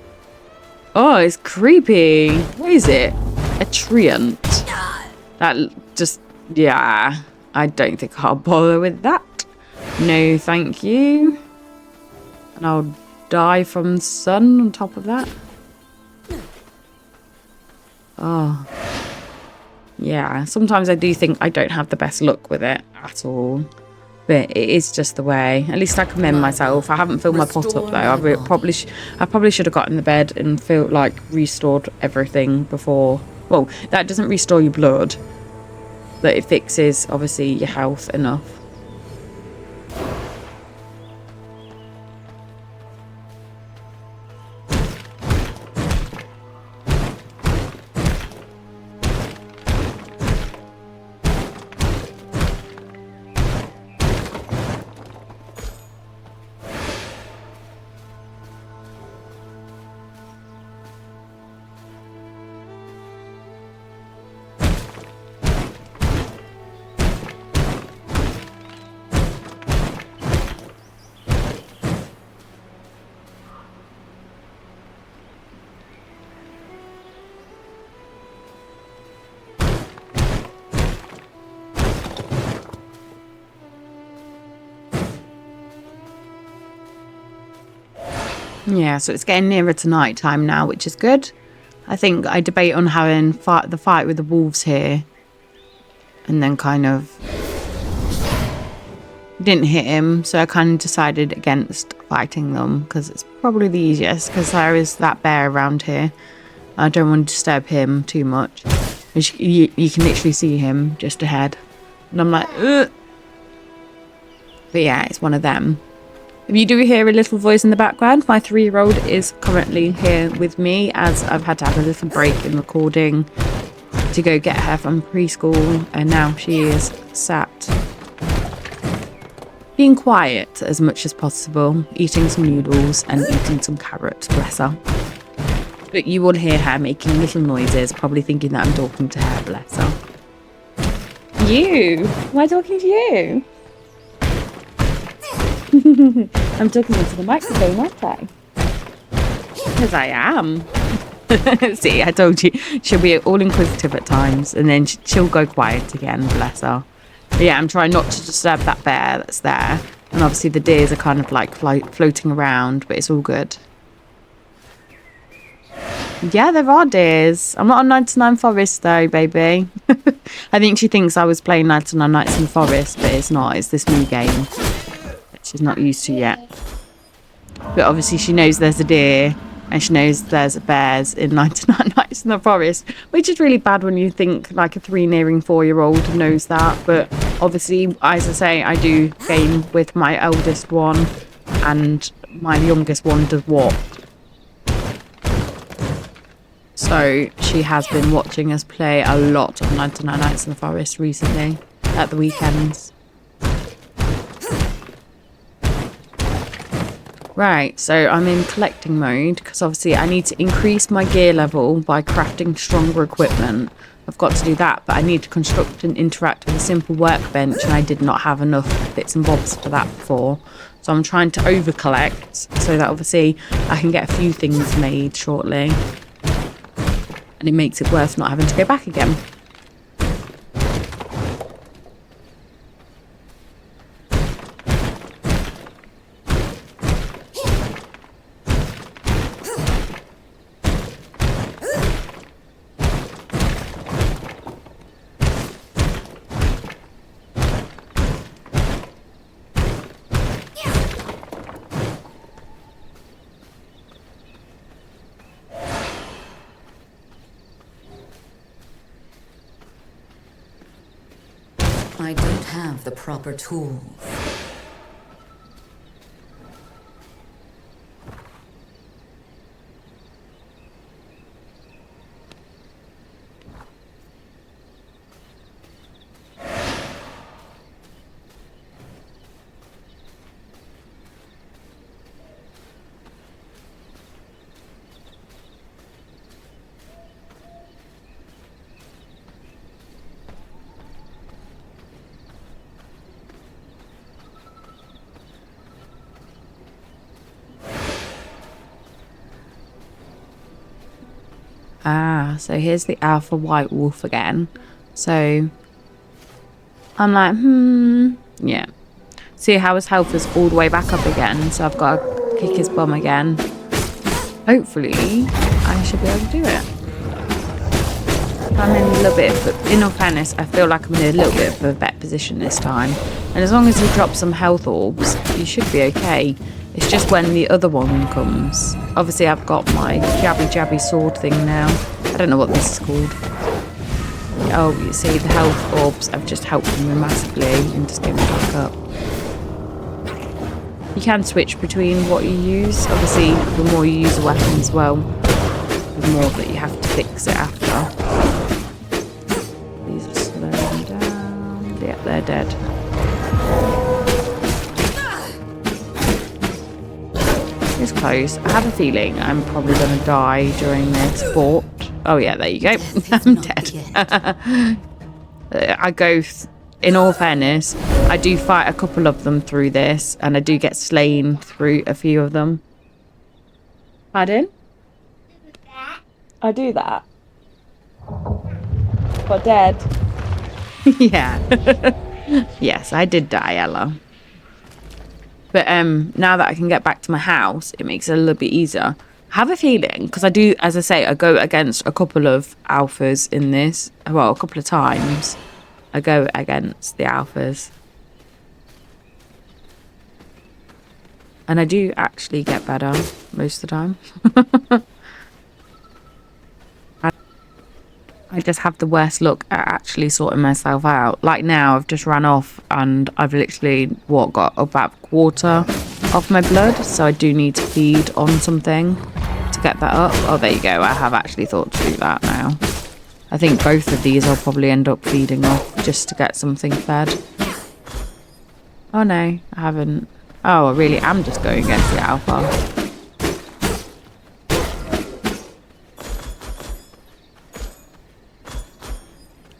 Oh, it's creepy. What is it? A treant. That just, yeah, I don't think I'll bother with that. No, thank you. And I'll die from sun on top of that. Oh. Yeah, sometimes I do think I don't have the best luck with it at all. But it is just the way. At least I commend myself. I haven't filled my pot up though. I probably should have got in the bed and felt like restored everything before. Well, that doesn't restore your blood. But it fixes, obviously, your health enough. Yeah, so it's getting nearer to night time now, which is good. I think I debate on having the fight with the wolves here. And then kind of didn't hit him, so I kind of decided against fighting them because it's probably the easiest because there is that bear around here. I don't want to disturb him too much. You can literally see him just ahead. And I'm like, ugh. But yeah, it's one of them. If you do hear a little voice in the background, my 3-year-old is currently here with me as I've had to have a little break in recording to go get her from preschool, and now she is sat being quiet as much as possible, eating some noodles and eating some carrots, bless her. But you will hear her making little noises, probably thinking that I'm talking to her, bless her. You? Am I talking to you? I'm talking into the microphone, aren't I? Because I am. See, I told you. She'll be all inquisitive at times, and then she'll go quiet again, bless her. But yeah, I'm trying not to disturb that bear that's there. And obviously the deers are kind of like floating around, but it's all good. Yeah, there are deers. I'm not on 99 Forest though, baby. I think she thinks I was playing 99 Nights in the Forest, but it's not. It's this new game she's not used to yet. But obviously she knows there's a deer and she knows there's bears in 99 Nights in the Forest, which is really bad when you think like a 3 nearing 4-year-old knows that. But Obviously, as I say, I do game with my eldest one, and my youngest one does walk. So she has been watching us play a lot of 99 Nights in the Forest recently, at the weekends. Right, so I'm in collecting mode because obviously I need to increase my gear level by crafting stronger equipment. I've got to do that, but I need to construct and interact with a simple workbench, and I did not have enough bits and bobs for that before. So I'm trying to over collect so that obviously I can get a few things made shortly. And it makes it worth not having to go back again. I don't have the proper tools. Ah, so here's the alpha white wolf again. So I'm like, yeah. See how his health is all the way back up again, so I've got to kick his bum again. Hopefully, I should be able to do it. I'm in a little bit, but in all fairness, I feel like I'm in a little bit of a better position this time. And as long as you drop some health orbs, you should be okay. It's just when the other one comes. Obviously, I've got my jabby sword thing now. I don't know what this is called. Oh, you see, the health orbs have just helped me massively and just get me back up. You can switch between what you use. Obviously, the more you use a weapon as well, the more that you have to fix it after. These are slowing down. Yeah, they're dead. It's close. I have a feeling I'm probably going to die during this fort. Oh yeah, there you go. I'm dead. I go, in all fairness, I do fight a couple of them through this, and I do get slain through a few of them. Pardon? I do that. But dead. Yeah. Yes, I did die, Ella. But now that I can get back to my house, it makes it a little bit easier. I have a feeling, because I do, as I say, I go against a couple of alphas in this. Well, a couple of times I go against the alphas. And I do actually get better most of the time. I just have the worst luck at actually sorting myself out. Like now, I've just ran off and I've literally, got about a quarter of my blood. So I do need to feed on something to get that up. Oh, there you go. I have actually thought to do that now. I think both of these I'll probably end up feeding off just to get something fed. Oh no, I haven't. Oh, I really am just going against the alpha.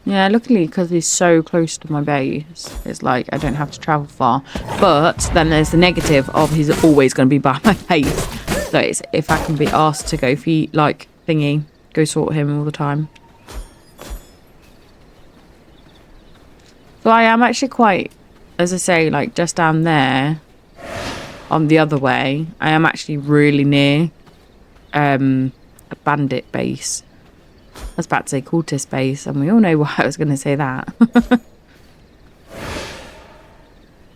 Yeah, luckily because he's so close to my base, it's like I don't have to travel far. But then there's the negative of he's always going to be by my base. So it's, if I can be asked to go feed, like, thingy, go sort him all the time. So I am actually quite, as I say, like just down there, on the other way, I am actually really near a bandit base. I was about to say cultist base, and we all know why I was going to say that. But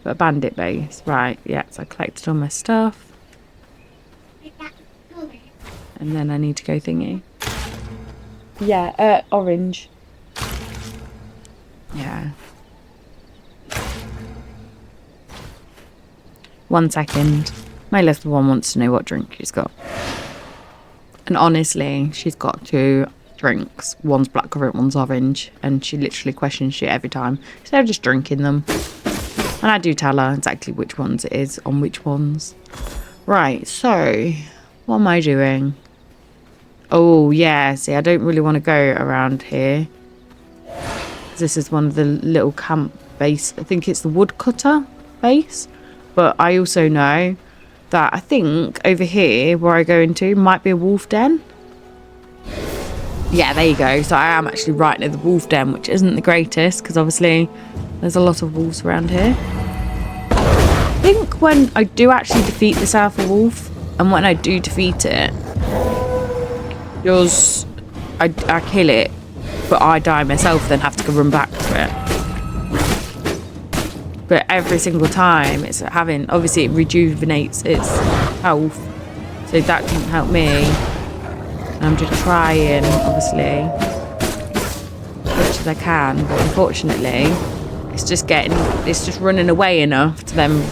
a bandit base, right, yeah, so I collected all my stuff. And then I need to go thingy. Yeah, orange. Yeah. 1 second. My little one wants to know what drink she's got. And honestly, she's got 2 drinks. One's blackcurrant, one's orange. And she literally questions shit every time. Instead of just drinking them. And I do tell her exactly which ones it is on which ones. Right, so what am I doing? Oh, yeah, see, I don't really want to go around here. This is one of the little camp base. I think it's the woodcutter base. But I also know that I think over here, where I go into, might be a wolf den. Yeah, there you go. So I am actually right near the wolf den, which isn't the greatest, because obviously there's a lot of wolves around here. I think when I do actually defeat this alpha wolf, and when I do defeat it, I kill it, but I die myself, then have to go run back to it. But every single time it's having, obviously it rejuvenates its health, so that can help me. And I'm just trying, obviously, as much as I can, but unfortunately it's just running away enough to then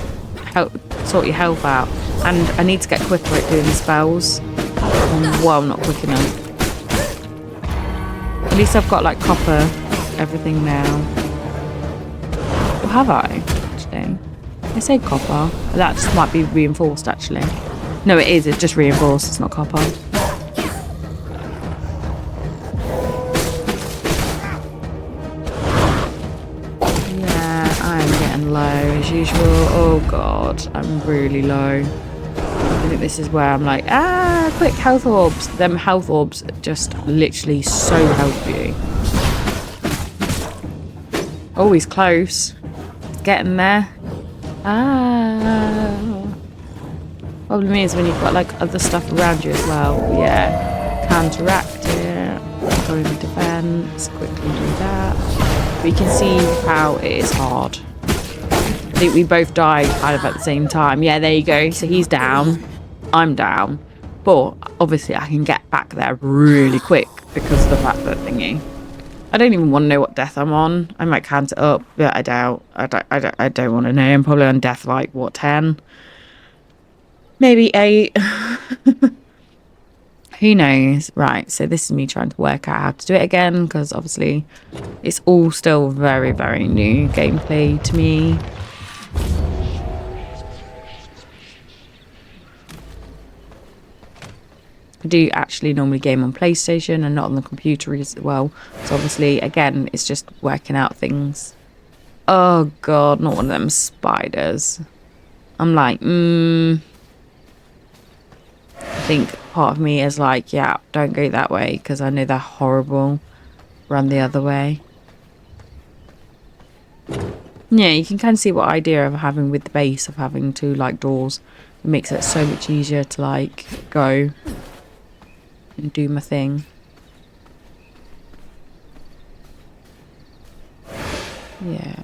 help sort your health out. And I need to get quicker at doing the spells. Well, not quick enough. At least I've got like copper everything now. Or have I? Actually, I say copper. That just might be reinforced actually. No, it is. It's just reinforced. It's not copper. Yeah, I'm getting low as usual. Oh god, I'm really low. I think this is where I'm like, quick health orbs. Them health orbs just literally so help you. Oh, he's close. He's getting there. Problem is when you've got like other stuff around you as well. Yeah. Counteract it. Go into defense. Quickly do that. We can see how it is hard. I think we both died kind of at the same time. Yeah, there you go. So he's down. I'm down. But obviously I can get back there really quick because of the fact that thingy. I don't even want to know what death I'm on. I might count it up, but I doubt. I don't want to know. I'm probably on death like, what, 10? Maybe 8. Who knows? Right, so this is me trying to work out how to do it again because obviously it's all still very, very new gameplay to me. I do actually normally game on PlayStation and not on the computer as well. So obviously, again, it's just working out things. Oh god, not one of them spiders. I'm like, I think part of me is like, yeah, don't go that way because I know they're horrible. Run the other way. Yeah, you can kind of see what idea of having with the base of having 2 like doors. It makes it so much easier to like go and do my thing. Yeah.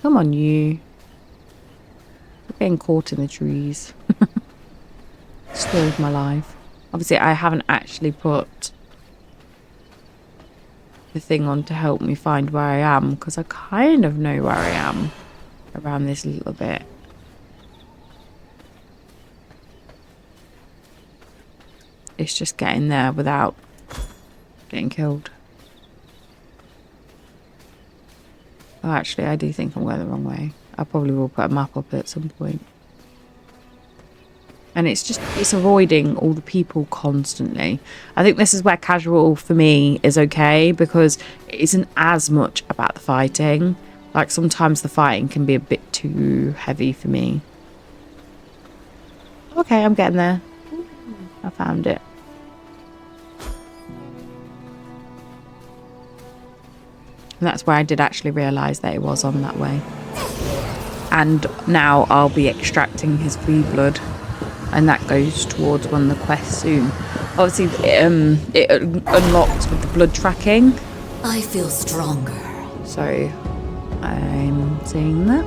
Come on, you. You're getting caught in the trees. Story of my life. Obviously, I haven't actually put the thing on to help me find where I am because I kind of know where I am around this little bit. It's just getting there without getting killed. Oh, actually, I do think I'm going the wrong way. I probably will put a map up at some point. And it's avoiding all the people constantly. I think this is where casual for me is okay because it isn't as much about the fighting. Like sometimes the fighting can be a bit too heavy for me. Okay, I'm getting there. I found it. And that's where I did actually realise that it was on that way. And now I'll be extracting his free blood. And that goes towards one of the quests soon. Obviously, it unlocks with the blood tracking. I feel stronger. So, I'm seeing that.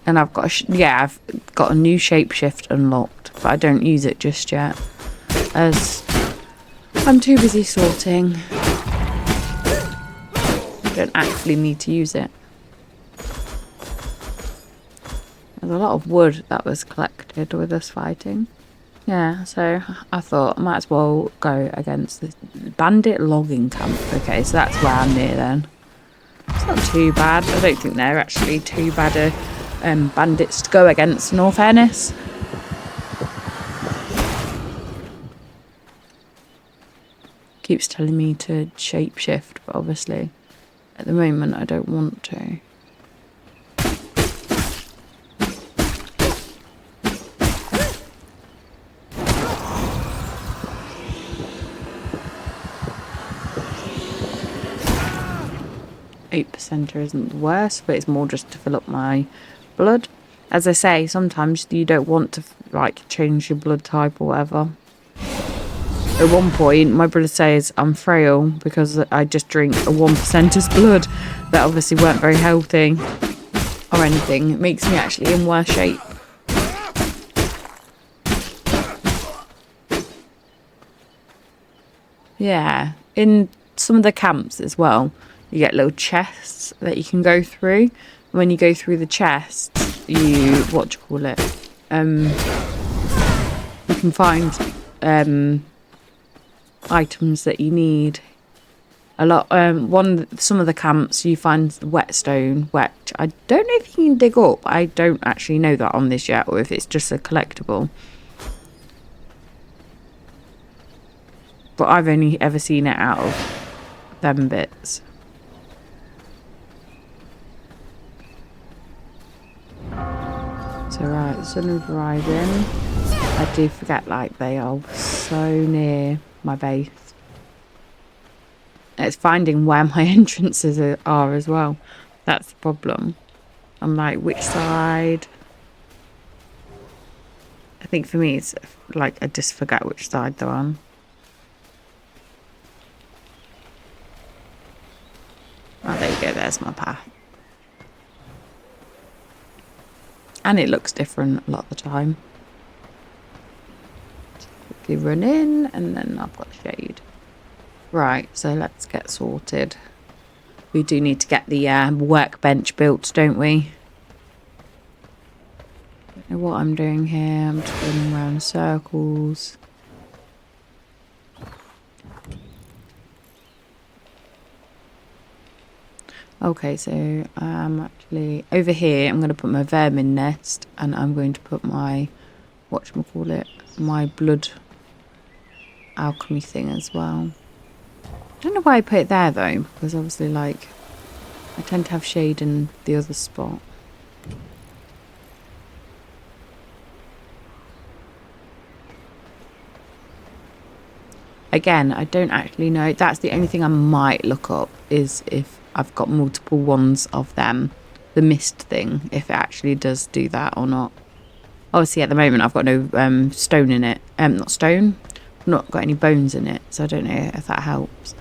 And I've got I've got a new shapeshift unlocked, but I don't use it just yet, as I'm too busy sorting. I don't actually need to use it. There's a lot of wood that was collected with us fighting. Yeah, so I thought I might as well go against the bandit logging camp. Okay, so that's where I'm near then. It's not too bad. I don't think they're actually too bad bandits to go against, in all fairness. Keeps telling me to shapeshift, but obviously at the moment I don't want to. Percenter isn't the worst, but it's more just to fill up my blood. As I say, sometimes you don't want to like change your blood type or whatever. At one point my brother says I'm frail because I just drink a 1%'er's blood that obviously weren't very healthy or anything. It makes me actually in worse shape. Yeah, in some of the camps as well, you get little chests that you can go through. When you go through the chests, you you can find items that you need. A lot. Some of the camps you find whetstone, which I don't know if you can dig up. I don't actually know that on this yet, or if it's just a collectible. But I've only ever seen it out of them bits. So right, sun is rising. I do forget, like, they are so near my base. It's finding where my entrances are as well. That's the problem. I'm like, which side? I think for me it's like I just forget which side they're on. Oh, there you go, there's my path. And it looks different a lot of the time. Just quickly run in, and then I've got shade. Right, so let's get sorted. We do need to get the workbench built, don't we? Don't know what I'm doing here. I'm just running around in circles. Okay, so I'm actually over here. I'm going to put my vermin nest, and I'm going to put my whatchamacallit, my blood alchemy thing as well. I don't know why I put it there though, because obviously, like, I tend to have shade in the other spot. Again, I don't actually know. That's the only thing I might look up, is if I've got multiple ones of them. The mist thing, if it actually does do that or not. Obviously, at the moment, I've got no stone in it. Not stone. I've not got any bones in it, so I don't know if that helps.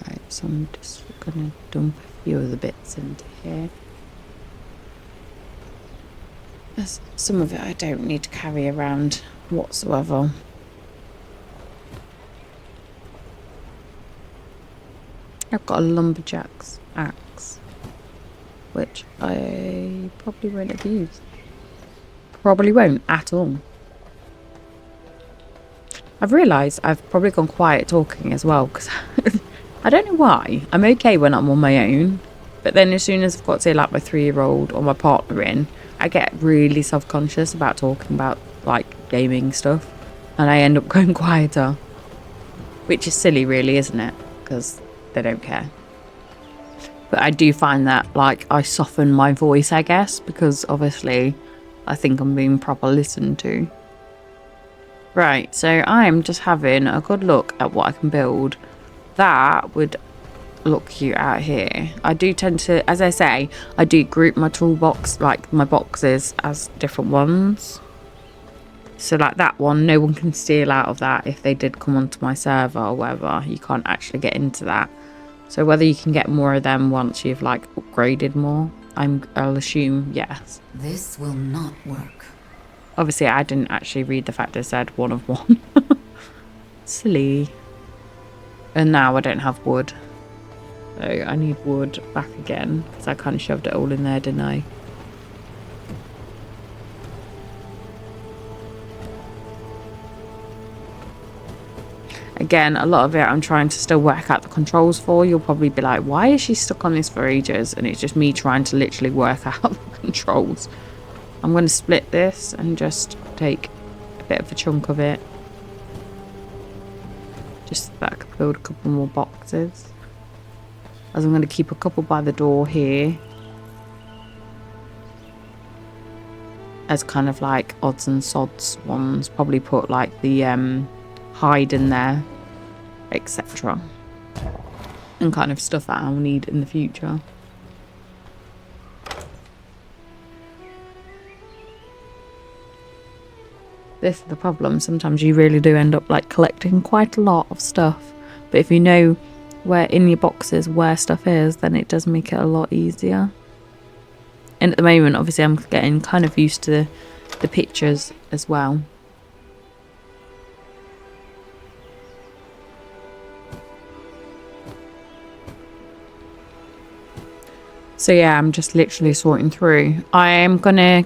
Right, so I'm just going to dump a few of the bits into here. Some of it I don't need to carry around whatsoever. I've got a lumberjack's axe, which I probably won't have used. Probably won't at all. I've realised I've probably gone quiet talking as well, because I don't know why. I'm okay when I'm on my own, but then as soon as I've got, say, like my 3-year-old or my partner in, I get really self-conscious about talking about, like, gaming stuff, and I end up going quieter, which is silly really, isn't it? Because they don't care. But I do find that, like, I soften my voice, I guess, because obviously I think I'm being proper listened to. Right, so I'm just having a good look at what I can build. That would look cute out here. I do tend to, as I say, I do group my toolbox, like my boxes, as different ones. So like that one, no one can steal out of that if they did come onto my server or whatever. You can't actually get into that. So whether you can get more of them once you've like upgraded more, I'll assume yes. This will not work. Obviously I didn't actually read the fact it said one of one. Silly. And now I don't have wood. So I need wood back again. Because I kind of shoved it all in there, didn't I? Again, a lot of it I'm trying to still work out the controls for. You'll probably be like, why is she stuck on this for ages? And it's just me trying to literally work out the controls. I'm going to split this and just take a bit of a chunk of it. Just so that I can build a couple more boxes. As I'm going to keep a couple by the door here. As kind of like odds and sods ones. Probably put like the hide in there, etc. And kind of stuff that I'll need in the future. This is the problem. Sometimes you really do end up like collecting quite a lot of stuff. But if you know where in your boxes where stuff is, then it does make it a lot easier. And at the moment, obviously, I'm getting kind of used to the pictures as well. So yeah, I'm just literally sorting through. I am gonna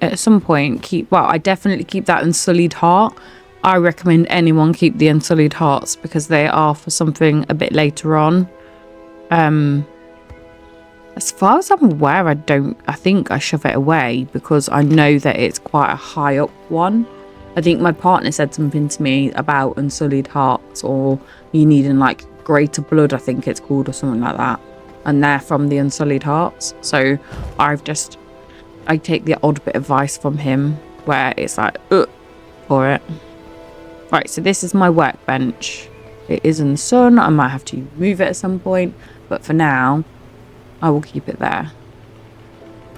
at some point keep, well, I definitely keep that Unsullied Heart. I recommend anyone keep the Unsullied Hearts because they are for something a bit later on. As far as I'm aware, I think I shove it away because I know that it's quite a high up one. I think my partner said something to me about Unsullied Hearts, or you needing like greater blood, I think it's called, or something like that. And they're from the Unsullied Hearts. So I take the odd bit of advice from him where it's like, for it. Right, so this is my workbench. It is in the sun. I might have to move it at some point. But for now, I will keep it there.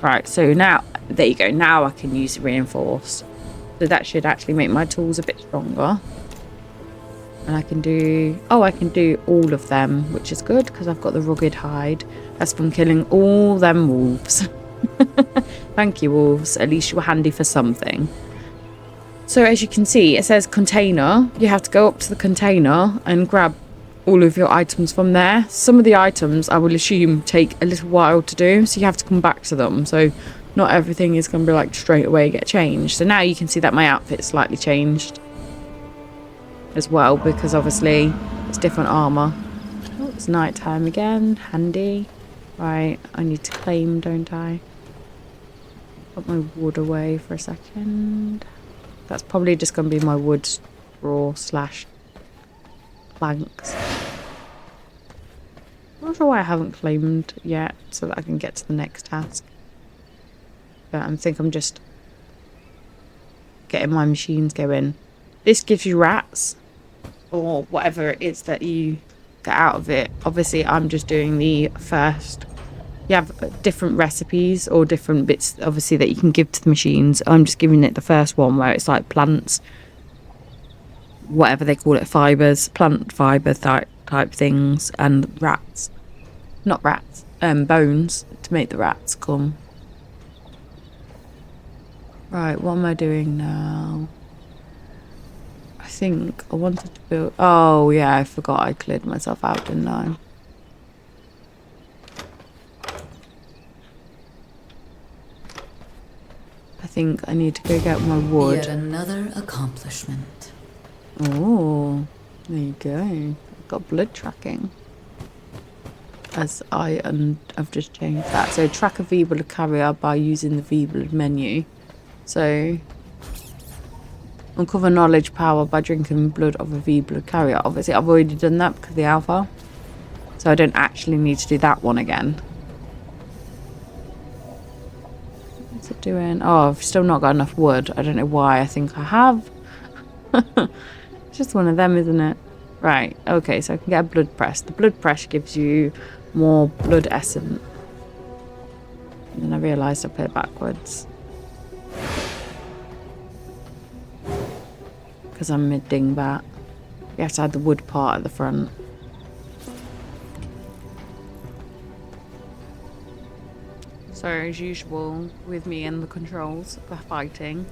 Right, so now, there you go. Now I can use reinforced. So that should actually make my tools a bit stronger. And I can do all of them, which is good because I've got the rugged hide. That's from killing all them wolves. Thank you, wolves. At least you were handy for something. So as you can see, it says container. You have to go up to the container and grab all of your items from there. Some of the items, I will assume, take a little while to do, so you have to come back to them. So not everything is going to be like straight away get changed. So now you can see that my outfit's slightly changed as well, because obviously it's different armor. Oh, it's night time again. Handy. Right, I need to claim, don't I? Put my wood away for a second. That's probably just going to be my wood straw / planks. I'm not sure why I haven't claimed yet, so that I can get to the next task. But I think I'm just getting my machines going. This gives you rats, or whatever it is that you get out of it. Obviously, I'm just doing the first. You have different recipes or different bits, obviously, that you can give to the machines. I'm just giving it the first one where it's like plants, whatever they call it, fibers, plant fiber type things, and rats. Not rats, bones to make the rats come. Right, what am I doing now? I think I wanted to build... Oh, yeah, I forgot I cleared myself out, didn't I? I think I need to go get my wood. Yet another accomplishment. Oh, there you go. I've got blood tracking. As I've just changed that. So track a V-blood carrier by using the V-blood menu. So uncover knowledge power by drinking blood of a V-blood carrier. Obviously, I've already done that because of the alpha. So I don't actually need to do that one again. What's it doing? Oh, I've still not got enough wood. I don't know why. I think I have. It's just one of them, isn't it? Right. Okay, so I can get a blood press. The blood press gives you more blood essence. And then I realised I put it backwards. Because I'm mid-dingbat. You have to add the wood part at the front. So as usual, with me and the controls for fighting,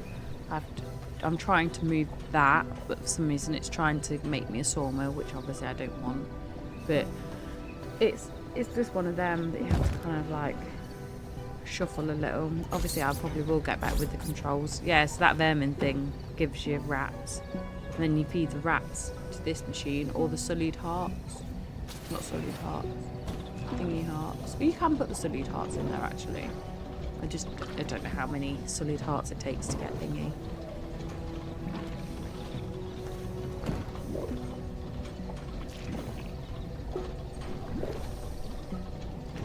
I have to I'm trying to move that, but for some reason it's trying to make me a sawmill, which obviously I don't want. But it's just one of them that you have to kind of like shuffle a little. Obviously I probably will get back with the controls. Yeah, so that vermin thing gives you rats. And then you feed the rats to this machine, or the sullied hearts. Not sullied hearts. Thingy hearts. But you can put the sullied hearts in there actually. I don't know how many sullied hearts it takes to get thingy.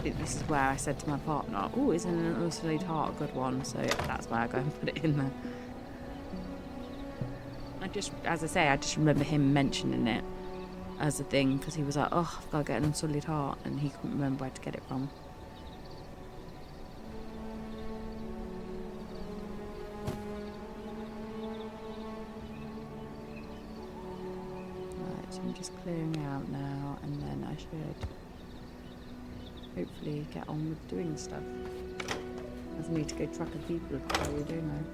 This is where I said to my partner, oh, isn't an unsullied heart a good one? So that's why I go and put it in there. As I say, I just remember him mentioning it as a thing, because he was like, oh, I've got to get an unsullied heart, and he couldn't remember where to get it from. Right, so I'm just clearing out now, and then I should hopefully get on with doing stuff. I need to go track a people before we do now.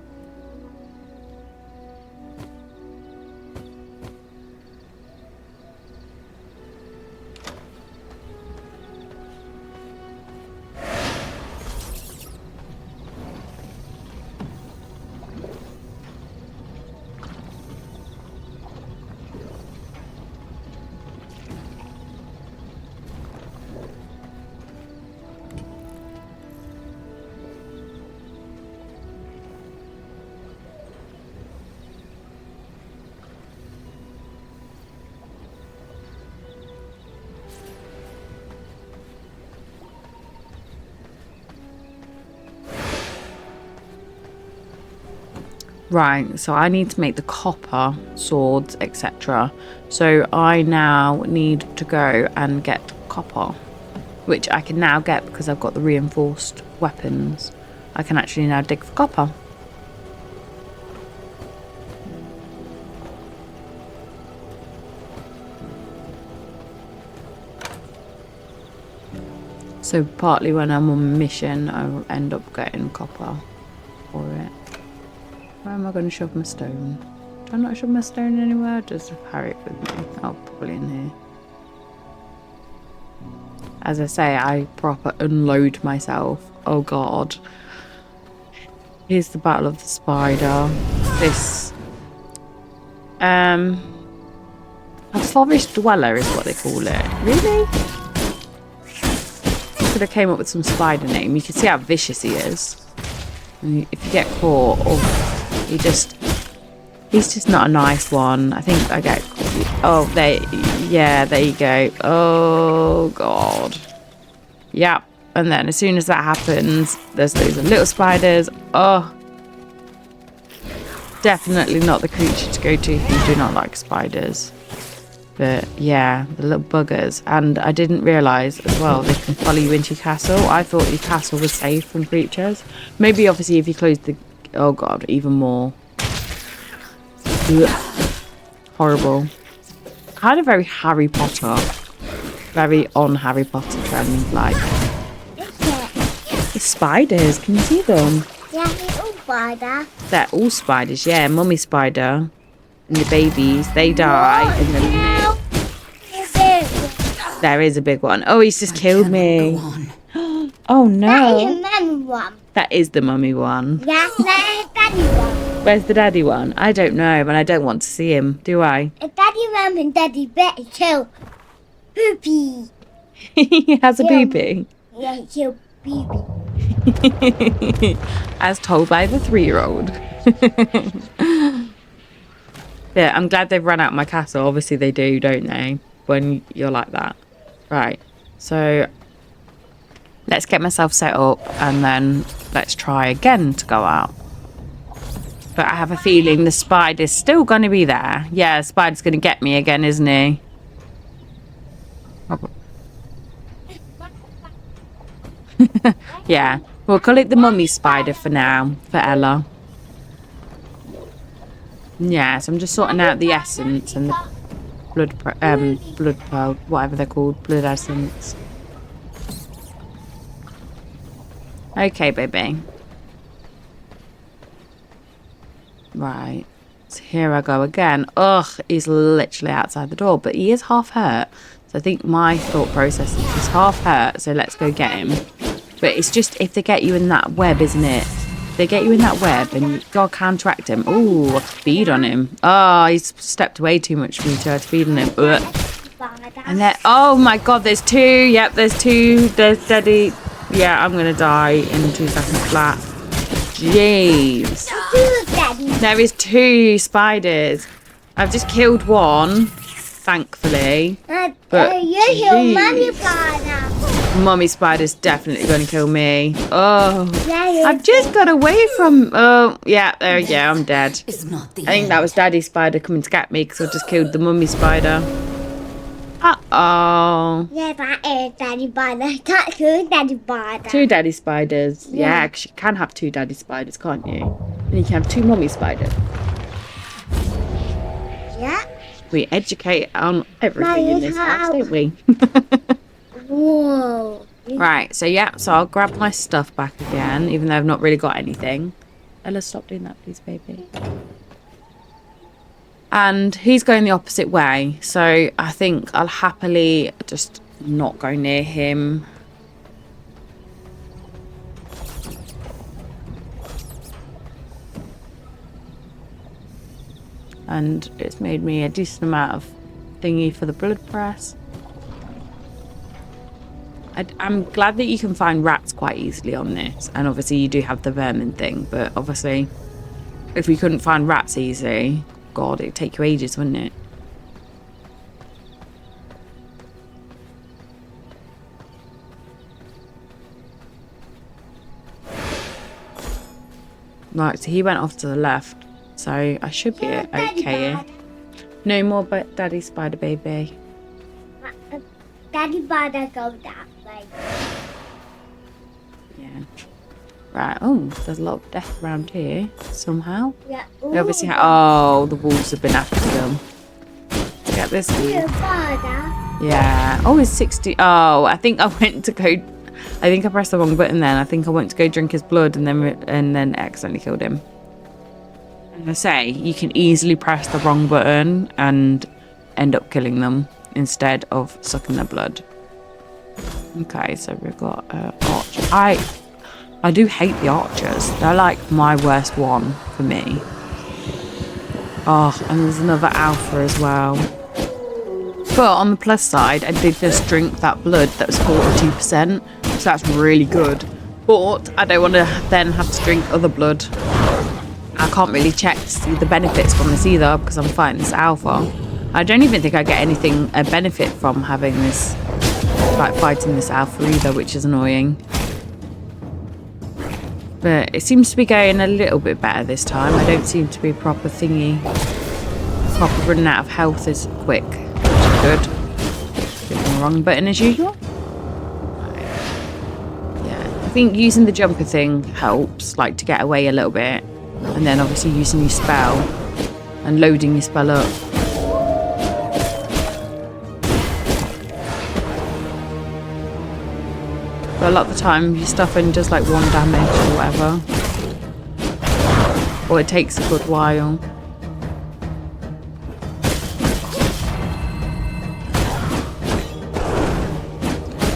Right, so I need to make the copper swords, etc. So I now need to go and get copper, which I can now get because I've got the reinforced weapons. I can actually now dig for copper. So partly when I'm on a mission, I'll end up getting copper for it. Where am I going to shove my stone? Do I not shove my stone anywhere? Just carry it with me. Oh, probably in here. As I say, I proper unload myself. Oh god. Here's the battle of the spider. This a forest dweller is what they call it. Really? Could have came up with some spider name. You can see how vicious he is. And if you get caught, he's just not a nice one. I think I get, oh, there you go. Oh god. Yep. And then as soon as that happens, there's those little spiders. Oh, definitely not the creature to go to if you do not like spiders. But yeah, the little buggers. And I didn't realise as well they can follow you into your castle. I thought your castle was safe from creatures. Maybe obviously if you close the, oh god, even more. Ugh. Horrible. Kind of very Harry Potter. Very on Harry Potter trend, like. The spiders, can you see them? Yeah, they're all spiders. They're all spiders, yeah. Mummy spider and the babies, they die. And then there is a big one. Oh, he's just killed me. Oh no. That is the mummy one. That is the mummy one. Yeah, that is daddy one. Where's the daddy one? I don't know, but I don't want to see him, do I? It's daddy mum and daddy Betty too. Poopy. He has a poopy. Yeah, it's your baby. As told by the 3-year-old. Yeah, I'm glad they've run out of my castle. Obviously they do, don't they? When you're like that. Right. So let's get myself set up and then let's try again to go out. But I have a feeling the spider's still going to be there. Yeah, the spider's going to get me again, isn't he? Yeah, we'll call it the mummy spider for now, for Ella. Yeah, so I'm just sorting out the essence and the blood pearl, whatever they're called, blood essence. Okay, baby. Right. So here I go again. Ugh, he's literally outside the door, but he is half hurt. So I think my thought process is he's half hurt, so let's go get him. But it's just if they get you in that web, isn't it? If they get you in that web and you gotta counteract him. Ooh, I could feed on him. Oh, he's stepped away too much for me to try to feed on him. Ugh. And then, oh my god, there's two. Yep, there's two. There's Daddy. Yeah, I'm gonna die in 2 seconds flat. Jeez. There is 2 spiders. I've just killed one, thankfully. But you're Mummy Spider. Mummy Spider's definitely going to kill me. Oh, I've just got away from... Oh, yeah, there we go. I'm dead. I think that was Daddy Spider coming to get me because I just killed the Mummy Spider. Uh-oh. Yeah, that is Daddy Spider. That's 2 Daddy Spider. 2 Daddy Spiders. Yeah, because you can have 2 Daddy Spiders, can't you? And you can have 2 Mummy Spiders. Yeah. We educate on everything in this house, don't we? Whoa. Right, so yeah, so I'll grab my stuff back again, even though I've not really got anything. Ella, stop doing that, please, baby. And he's going the opposite way, so I think I'll happily just not go near him. And it's made me a decent amount of thingy for the blood press. I'm glad that you can find rats quite easily on this, and obviously you do have the vermin thing, but obviously if we couldn't find rats easy, god, it'd take you ages, wouldn't it? Right, so he went off to the left, so I should be okay here. No more but Daddy Spider baby. Daddy Spider go that way. Yeah. Right, oh, there's a lot of death around here, somehow. Yeah. They obviously oh, the wolves have been after them. Get this wolf. Yeah. Oh, it's 60. Oh, I think I went to go... I think I pressed the wrong button then. I think I went to go drink his blood and then accidentally killed him. As I say, you can easily press the wrong button and end up killing them instead of sucking their blood. Okay, so we've got archer. I do hate the archers. They're like my worst one for me. Oh, and there's another alpha as well. But on the plus side, I did just drink that blood that was 42%. So that's really good. But I don't want to then have to drink other blood. I can't really check to see the benefits from this either because I'm fighting this alpha. I don't even think I get a benefit from having this, like fighting this alpha either, which is annoying. But it seems to be going a little bit better this time. I don't seem to be proper running out of health as quick, which is good. Hitting the wrong button as usual. Yeah, I think using the jumper thing helps, like to get away a little bit. And then obviously using your spell and loading your spell up. But a lot of the time your stuff only does like 1 damage or whatever. Or it takes a good while.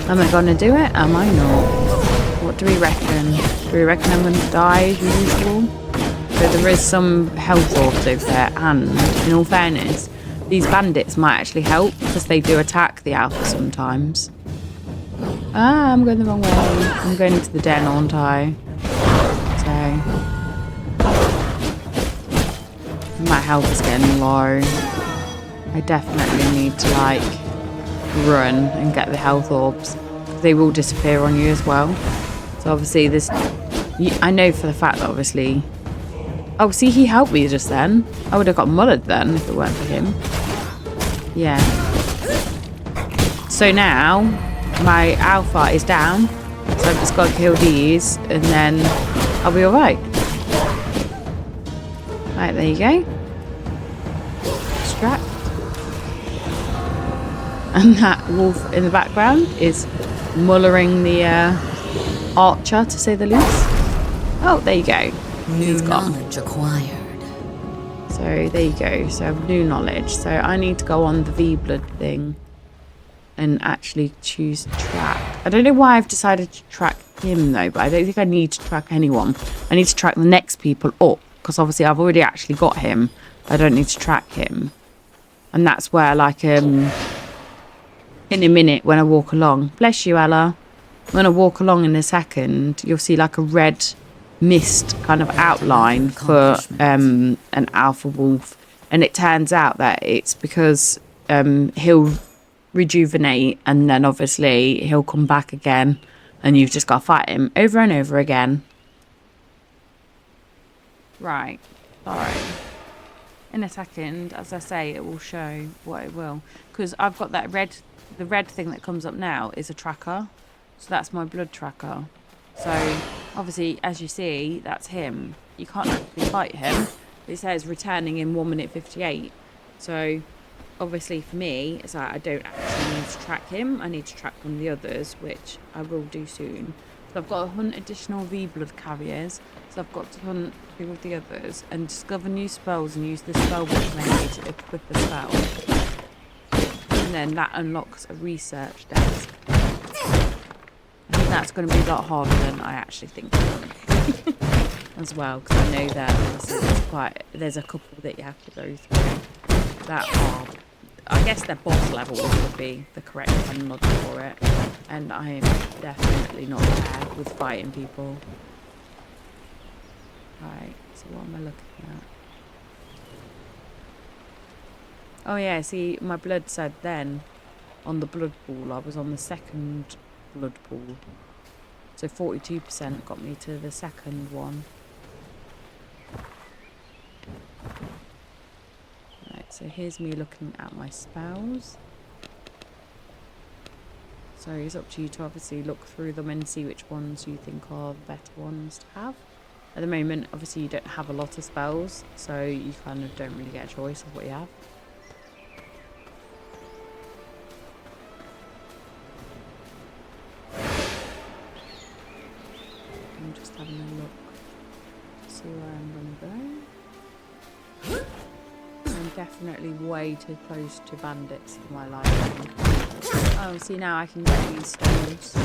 Am I gonna do it? Am I not? What do we reckon? Do we reckon I'm gonna die as usual? So there is some health orbs over there, and in all fairness, these bandits might actually help because they do attack the alpha sometimes. Ah, I'm going the wrong way. I'm going into the den, aren't I? So my health is getting low. I definitely need to like run and get the health orbs. They will disappear on you as well. So obviously this, I know for the fact that obviously. Oh, see, he helped me just then. I would have got mullered then if it weren't for him. Yeah. So now, my alpha is down. So I've just got to kill these, and then I'll be alright. Right, there you go. Distract. And that wolf in the background is mullering the archer, to say the least. Oh, there you go. He's gone. Knowledge acquired. So there you go. So new knowledge. So I need to go on the V-blood thing and actually choose track. I don't know why I've decided to track him though, but I don't think I need to track anyone. I need to track the next people up because obviously I've already actually got him. I don't need to track him. And that's where, like, in a minute when I walk along, bless you, Ella. When I walk along in a second, you'll see like a red mist kind of outline for an alpha wolf. And it turns out that it's because he'll rejuvenate and then obviously he'll come back again and you've just got to fight him over and over again. Right. Sorry. In a second, as I say, it will show what it will. Because I've got that the red thing that comes up now is a tracker. So that's my blood tracker. So obviously, as you see, that's him. You can't actually fight him. It says returning in 1 minute 58. So obviously for me, it's like I don't actually need to track him. I need to track one of the others, which I will do soon. So I've got to hunt additional V-blood carriers. So I've got to hunt 2 of the others and discover new spells and use the spell book menu to equip a spell. And then that unlocks a research desk. I think that's going to be a lot harder than I actually think as well, because I know that there's a couple that you have to go through that are, I guess they're boss level would be the correct terminology for it, and I am definitely not there with fighting people. Right, so what am I looking at? Oh yeah, see, my blood said then on the blood pool I was on the second blood pool, so 42% got me to the second one. Right, so here's me looking at my spells. So it's up to you to obviously look through them and see which ones you think are the better ones to have. At the moment, obviously you don't have a lot of spells, so you kind of don't really get a choice of what you have. I'm just having a look to see where I'm going to go. I'm definitely way too close to bandits for my liking. Oh, see, now I can get these stones.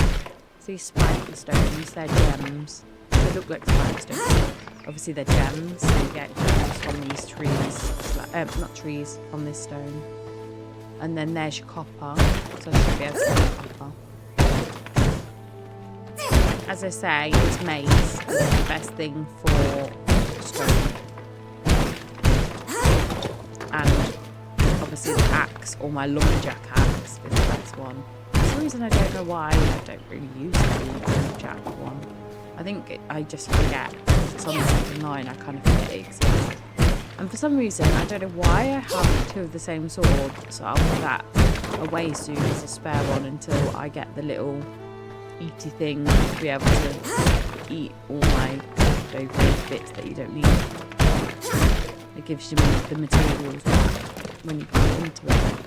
These spiky stones, they're gems. They look like spiky stones. Obviously they're gems, so you get gems from these trees. Not trees, from this stone. And then there's your copper. So I should be able to get copper. As I say, it's mace is the best thing for stone. And obviously the axe, or my lumberjack axe, is the best one. For some reason I don't know why I don't really use the lumberjack one. I think I just forget. It's on the second line, I kind of forget it exists. And for some reason, I don't know why I have 2 of the same sword, so I'll put that away soon as a spare one until I get the little eaty thing to be able to eat all my leftover bits that you don't need. It gives you the materials when you put it into it.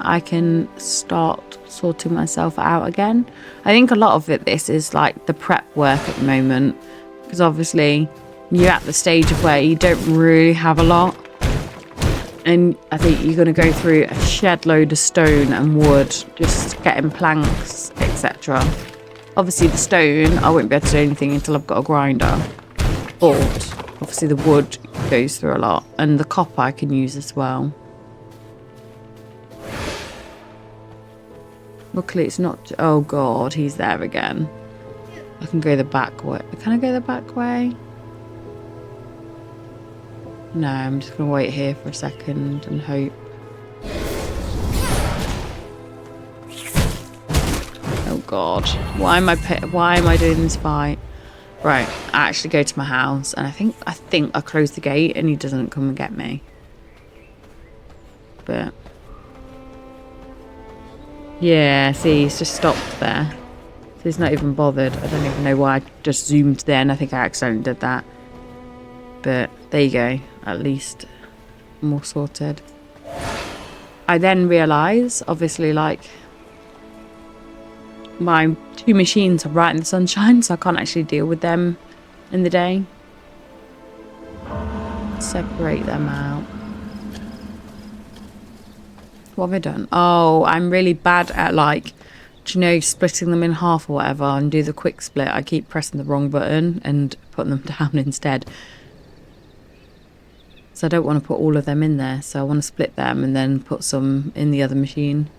I can start sorting myself out again. I think a lot of this is like the prep work at the moment, because obviously you're at the stage of where you don't really have a lot, and I think you're going to go through a shed load of stone and wood, just getting planks, etc. Obviously the stone I won't be able to do anything until I've got a grinder, but obviously the wood goes through a lot, and the copper I can use as well. Luckily it's not... Oh god, he's there again. I can go the back way. Can I go the back way? No, I'm just going to wait here for a second and hope. Oh God. Why am I doing this fight? Right, I actually go to my house and I think I close the gate and he doesn't come and get me. But yeah, see, he's just stopped there. So he's not even bothered. I don't even know why I just zoomed there, and I think I accidentally did that. But there you go. At least more sorted. I then realise, obviously, like, my 2 machines are right in the sunshine, so I can't actually deal with them in the day. Separate them out. What have I done? Oh, I'm really bad at, like, do you know, splitting them in half or whatever and do the quick split. I keep pressing the wrong button and putting them down instead. So I don't want to put all of them in there. So I want to split them and then put some in the other machine.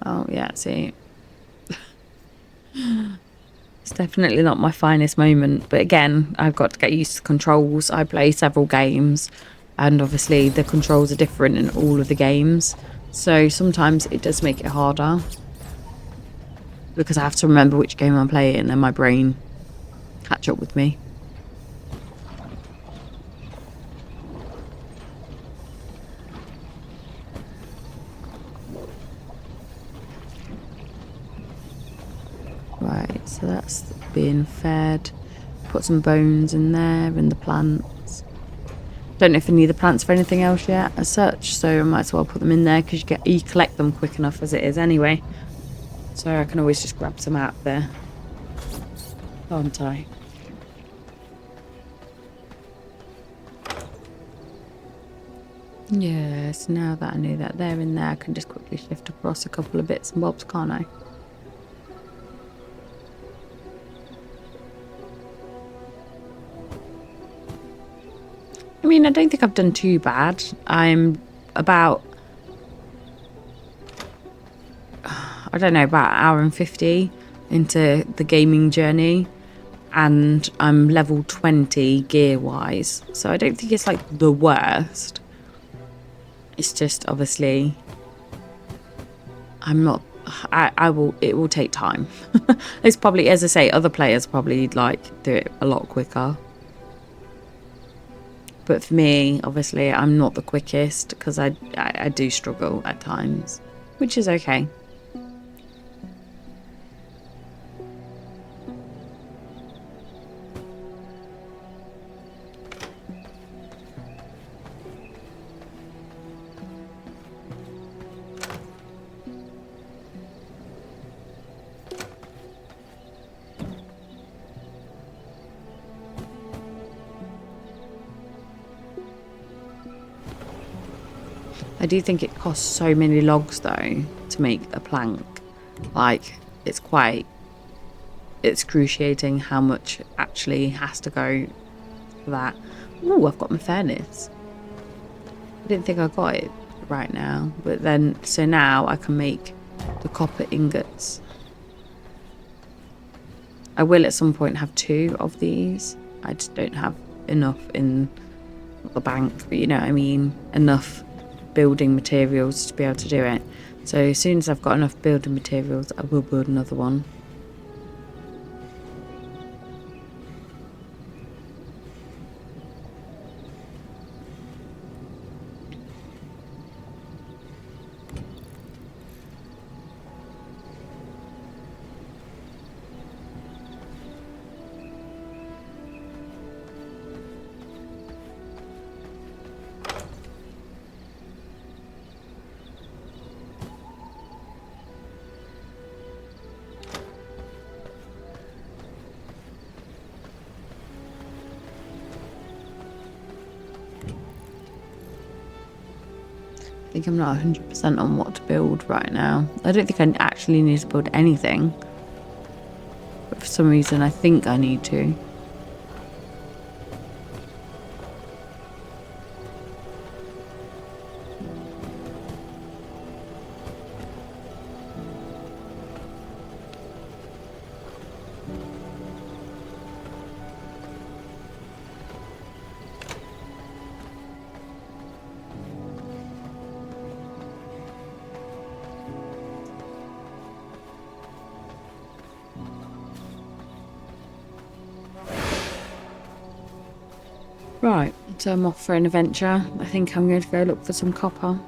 Oh, yeah, see. It's definitely not my finest moment. But again, I've got to get used to controls. I play several games. And obviously the controls are different in all of the games. So sometimes it does make it harder. Because I have to remember which game I'm playing and my brain catch up with me. Right, so that's being fed. Put some bones in there and the plants. Don't know if I need the plants for anything else yet as such, so I might as well put them in there because you collect them quick enough as it is anyway. So I can always just grab some out there, can't I? Yes, now that I know that they're in there, I can just quickly shift across a couple of bits and bobs, can't I? I mean, I don't think I've done too bad. I'm about, I don't know, about an hour and 50 into the gaming journey. And I'm level 20 gear-wise. So I don't think it's like the worst. It's just obviously, I'm not, it will take time. It's probably, as I say, other players probably like do it a lot quicker. But for me, obviously, I'm not the quickest because I do struggle at times, which is okay. I do think it costs so many logs though to make a plank. Like, it's quite excruciating how much actually has to go for that. Ooh, I've got my furnace. I didn't think I got it right now, but then so now I can make the copper ingots. I will at some point have 2 of these. I just don't have enough in the bank, but you know what I mean, enough building materials to be able to do it. So as soon as I've got enough building materials, I will build another one. I think I'm not 100% on what to build right now. I don't think I actually need to build anything. But for some reason, I think I need to. Right, so I'm off for an adventure. I think I'm going to go look for some copper.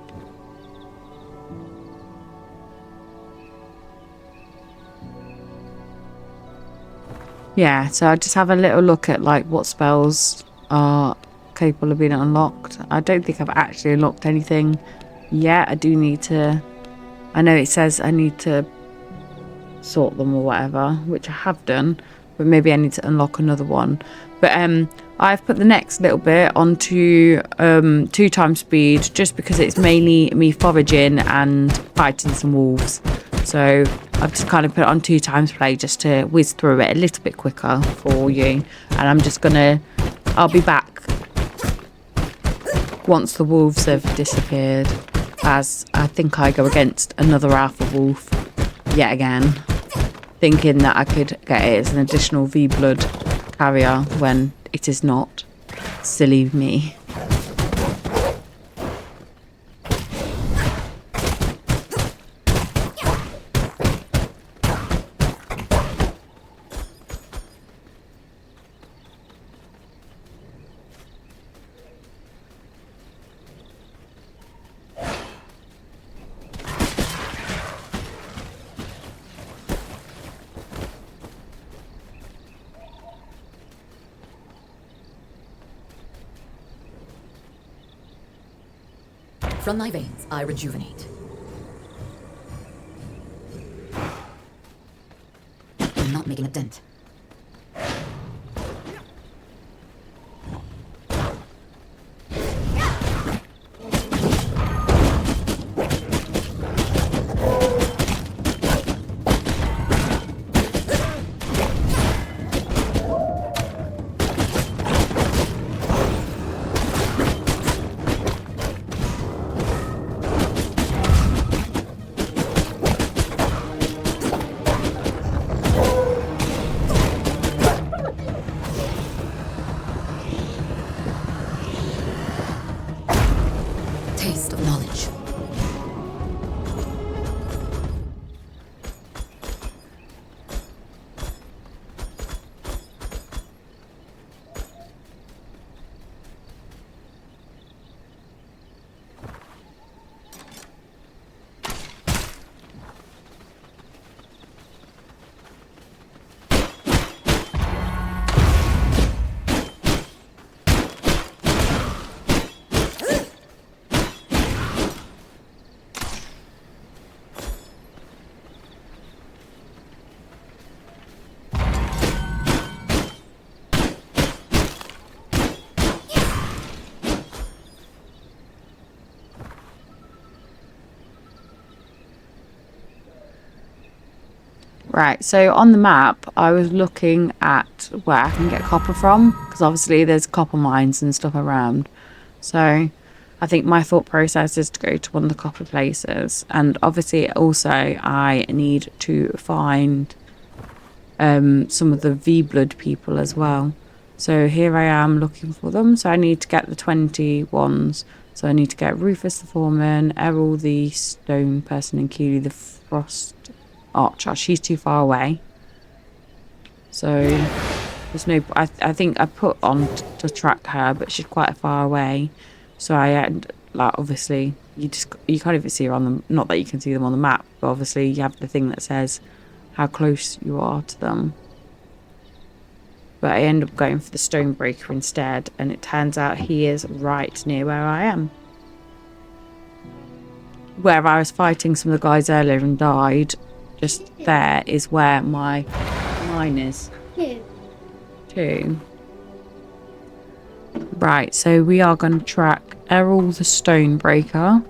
Yeah, so I just have a little look at like what spells are capable of being unlocked. I don't think I've actually unlocked anything yet. I do need to... I know it says I need to sort them or whatever, which I have done, but maybe I need to unlock another one. But I've put the next little bit onto 2x speed just because it's mainly me foraging and fighting some wolves. So I've just kind of put it on 2x play just to whiz through it a little bit quicker for you. And I'm just gonna... I'll be back once the wolves have disappeared, as I think I go against another alpha wolf yet again, thinking that I could get it as an additional V-blood carrier when it is not. Silly me. From my veins, I rejuvenate. I'm not making a dent. Taste of knowledge. Right, so on the map, I was looking at where I can get copper from, because obviously there's copper mines and stuff around. So I think my thought process is to go to one of the copper places. And obviously also I need to find some of the V-blood people as well. So here I am looking for them. So I need to get the 20 ones. So I need to get Rufus the Foreman, Errol the Stone Person, and Keely the Frost Archer. She's too far away, so there's no... I think I put on to track her, but she's quite far away. So I had, like, obviously you can't even see her on them. Not that you can see them on the map, but obviously you have the thing that says how close you are to them. But I end up going for the Stonebreaker instead, and it turns out he is right near where I am. Where I was fighting some of the guys earlier and died, just there is where my mine is. Two. Right, so we are going to track Errol the Stonebreaker,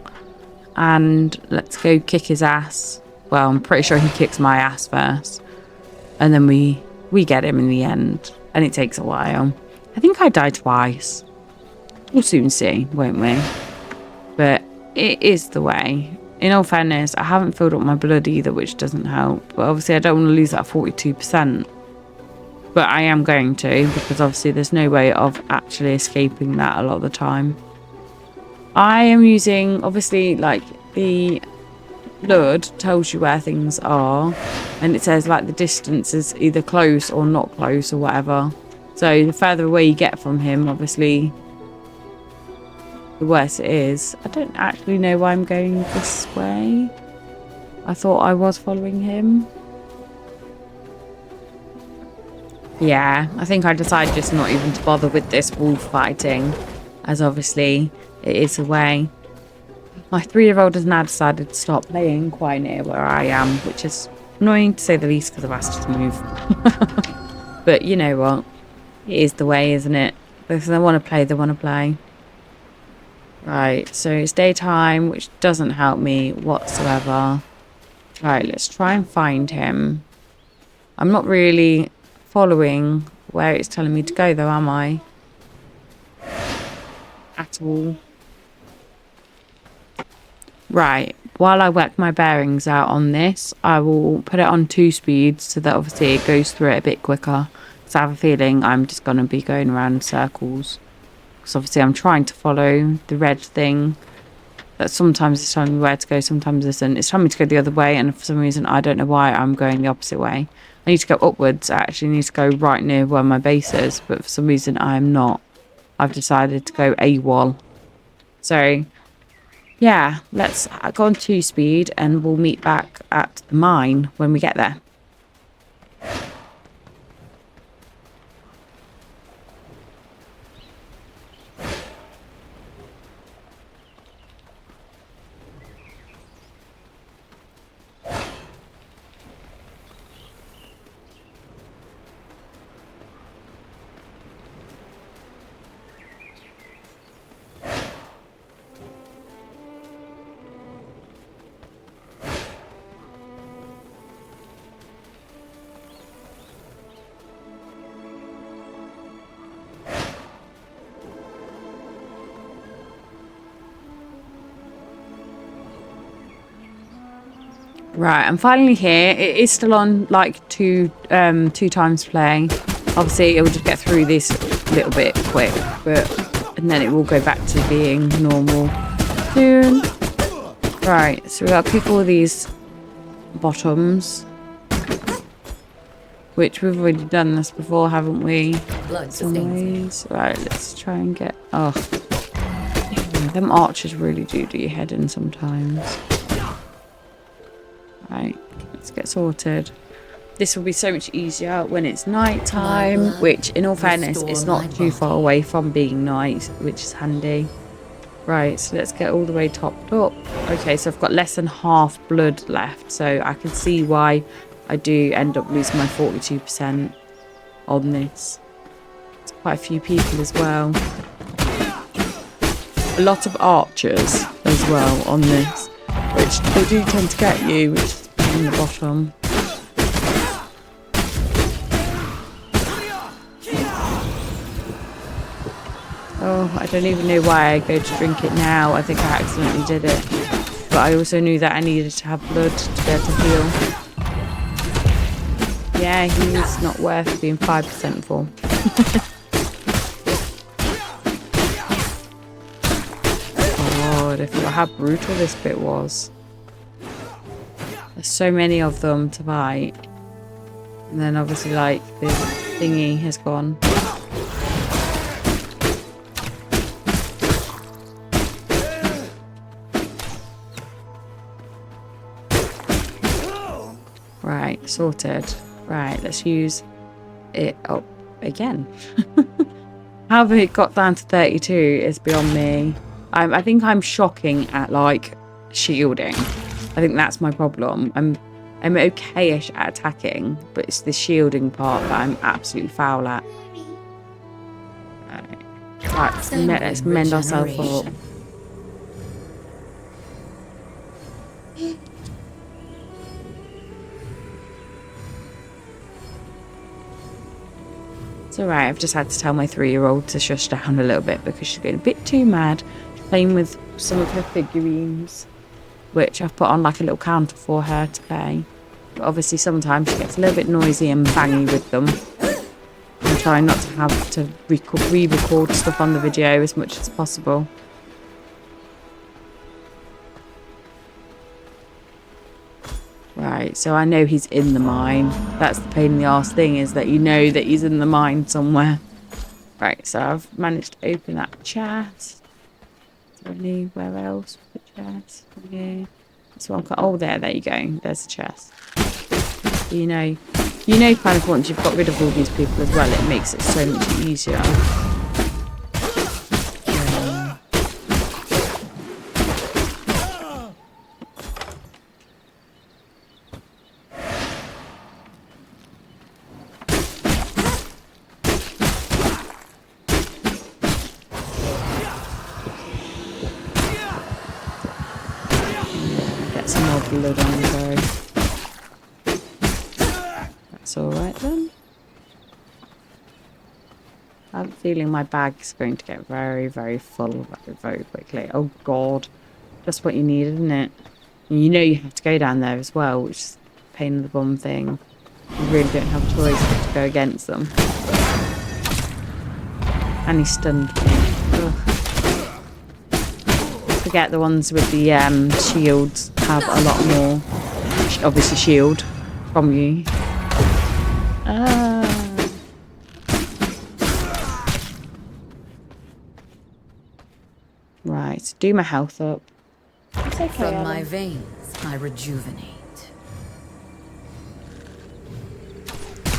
and let's go kick his ass. Well, I'm pretty sure he kicks my ass first, and then we get him in the end, and it takes a while. I think I died twice. We'll soon see, won't we? But it is the way. In all fairness, I haven't filled up my blood either, which doesn't help. But obviously I don't want to lose that 42%. But I am going to, because obviously there's no way of actually escaping that a lot of the time. I am using, obviously, like, the blood tells you where things are. And it says, like, the distance is either close or not close or whatever. So the further away you get from him, obviously, the worse it is. I don't actually know why I'm going this way. I thought I was following him. Yeah, I think I decided just not even to bother with this wolf fighting, as obviously it is away. My 3-year-old has now decided to stop playing quite near where I am, which is annoying to say the least because I've asked her to move. But you know what? It is the way, isn't it? If they want to play, they want to play. Right, so it's daytime, which doesn't help me whatsoever. Right, let's try and find him. I'm not really following where it's telling me to go, though, am I? At all. Right, while I work my bearings out on this, I will put it on 2 speeds so that obviously it goes through it a bit quicker. Because I have a feeling I'm just going to be going around in circles. Because obviously I'm trying to follow the red thing. That sometimes it's telling me where to go, sometimes it isn't. It's telling me to go the other way, and for some reason I don't know why I'm going the opposite way. I need to go upwards. I actually need to go right near where my base is, but for some reason I'm not. I've decided to go AWOL. So, yeah, let's go on 2 speed and we'll meet back at the mine when we get there. Right, I'm finally here. It is still on like two times play. Obviously, it will just get through this a little bit quick, and then it will go back to being normal soon. Right, so we got to pick all these bottoms, which we've already done this before, haven't we? Blood sustains. Right, let's try and get. Oh, them archers really do your head in sometimes. Right, let's get sorted. This will be so much easier when it's night time, which in all fairness is not too far away from being night, which is handy. Right, so let's get all the way topped up. Okay, so I've got less than half blood left, so I can see why I do end up losing my 42% on this. It's quite a few people as well. A lot of archers as well on this, which they do tend to get you, which is in the bottom. Oh, I don't even know why I go to drink it now. I think I accidentally did it. But I also knew that I needed to have blood to be able to heal. Yeah, he's not worth being 5% for. God, I forgot how brutal this bit was. There's so many of them to fight. And then obviously like the thingy has gone. Right, sorted. Right, let's use it up again. How it got down to 32 is beyond me. I think I'm shocking at like shielding. I think that's my problem. I'm okay-ish at attacking, but it's the shielding part that I'm absolutely foul at. Right, let's mend ourselves up. It's alright, I've just had to tell my 3-year-old to shush down a little bit because she's getting a bit too mad. She's playing with some of her figurines, which I've put on like a little counter for her to play. But obviously sometimes she gets a little bit noisy and bangy with them. I'm trying not to have to re-record stuff on the video as much as possible. Right, so I know he's in the mine. That's the pain in the arse thing, is that you know that he's in the mine somewhere. Right, so I've managed to open that chest. Is there anywhere else with the chest? Yeah. This one. Oh, there you go. There's the chest. You know kind of once you've got rid of all these people as well, it makes it so much easier. Get some more blood on the go. That's alright then. I have a feeling my bag is going to get very, very full very quickly. Oh god. That's what you need, isn't it? And you know you have to go down there as well, which is a pain in the bum thing. You really don't have a choice but to go against them. And he stunned me. Ugh. Forget the ones with the shields have a lot more, obviously, shield from you. Right, do my health up. It's okay, From my veins, I rejuvenate.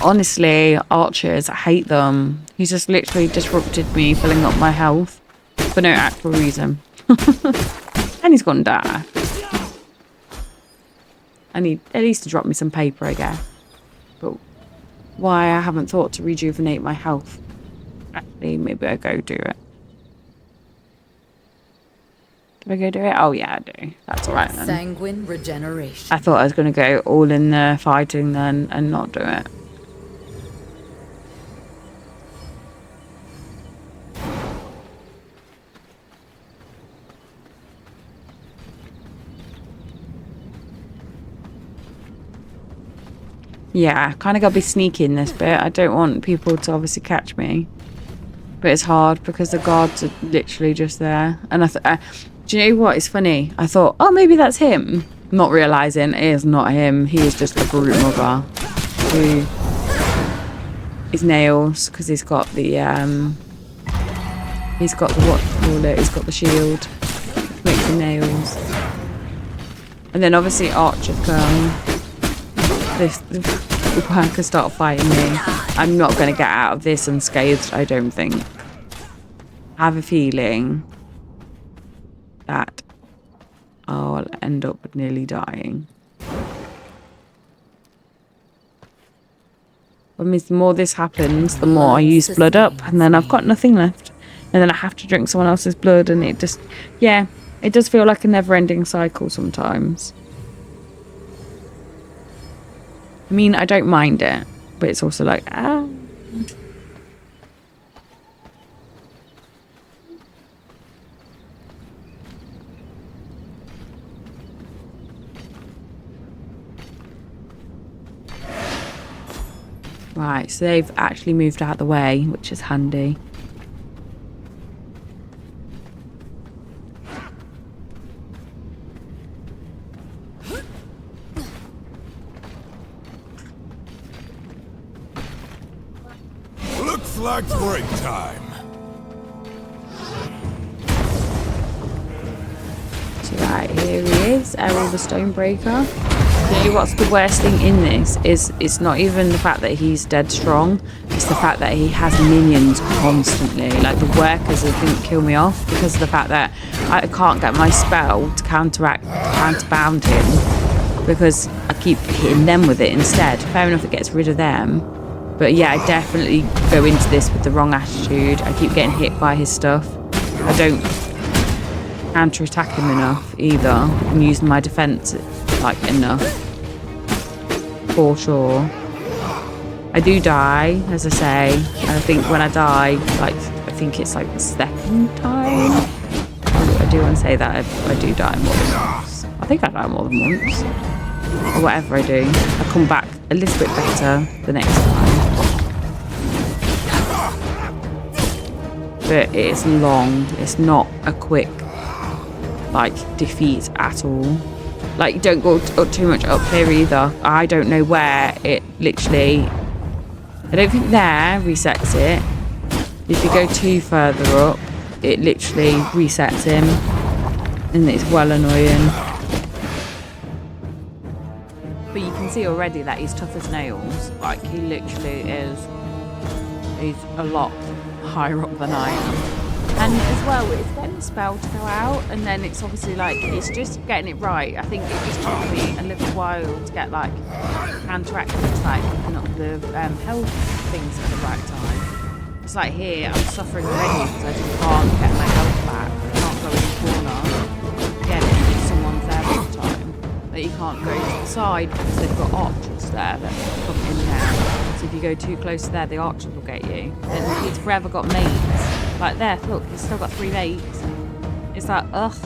Honestly, archers, I hate them. He's just literally disrupted me filling up my health for no actual reason. And he's gonna die. I need at least to drop me some paper, I guess. But why I haven't thought to rejuvenate my health. Actually, maybe I go do it. Do I go do it? Oh yeah, I do. That's alright then. Sanguine regeneration. I thought I was gonna go all in the fighting then and not do it. Yeah, kind of got to be sneaky in this bit. I don't want people to obviously catch me. But it's hard because the guards are literally just there. And do you know what? It's funny. I thought, oh, maybe that's him. Not realising it is not him. He is just a brute mugger. Who his nails, because he's got the he's got the what do you call it? He's got the shield. Makes the nails. And then obviously archers come. The workers start fighting me. I'm not going to get out of this unscathed, I don't think. I have a feeling that I'll end up nearly dying. That means the more this happens, the more I use blood up, and then I've got nothing left. And then I have to drink someone else's blood, and it just, yeah, it does feel like a never-ending cycle sometimes. I mean, I don't mind it, but it's also like, ah. Right, so they've actually moved out of the way, which is handy. Looks like break time. So right, here he is, Errol the Stonebreaker. You know what's the worst thing in this is it's not even the fact that he's dead strong, it's the fact that he has minions constantly. Like the workers I think kill me off because of the fact that I can't get my spell to counterbound him because I keep hitting them with it instead. Fair enough, it gets rid of them. But yeah, I definitely go into this with the wrong attitude. I keep getting hit by his stuff. I don't counter-attack him enough either. I'm using my defense like enough. For sure. I do die, as I say. And I think when I die, like, I think it's like the second time. I do want to say that I do die more than once. I think I die more than once. Or whatever I do. I come back a little bit better the next time. But it's long. It's not a quick, like, defeat at all. Like, you don't go too much up here either. I don't know where it literally... I don't think there resets it. If you go too further up, it literally resets him. And it's well annoying. But you can see already that he's tough as nails. Like, he literally is... He's a lot higher up than I am. And as well, it's getting the spell to go out, and then it's obviously like, it's just getting it right. I think it just took me a little while to get like counteracted, like picking up the health things at the right time. It's like here, I'm suffering already because I just can't get my health back. I can't go in the corner, get it, if someone's there all the time. But you can't go to the side because they've got archers there that come in there. So if you go too close to there, the archers will get you. And he's forever got mates. Like there, look, he's still got 3 mates. It's like, ugh. I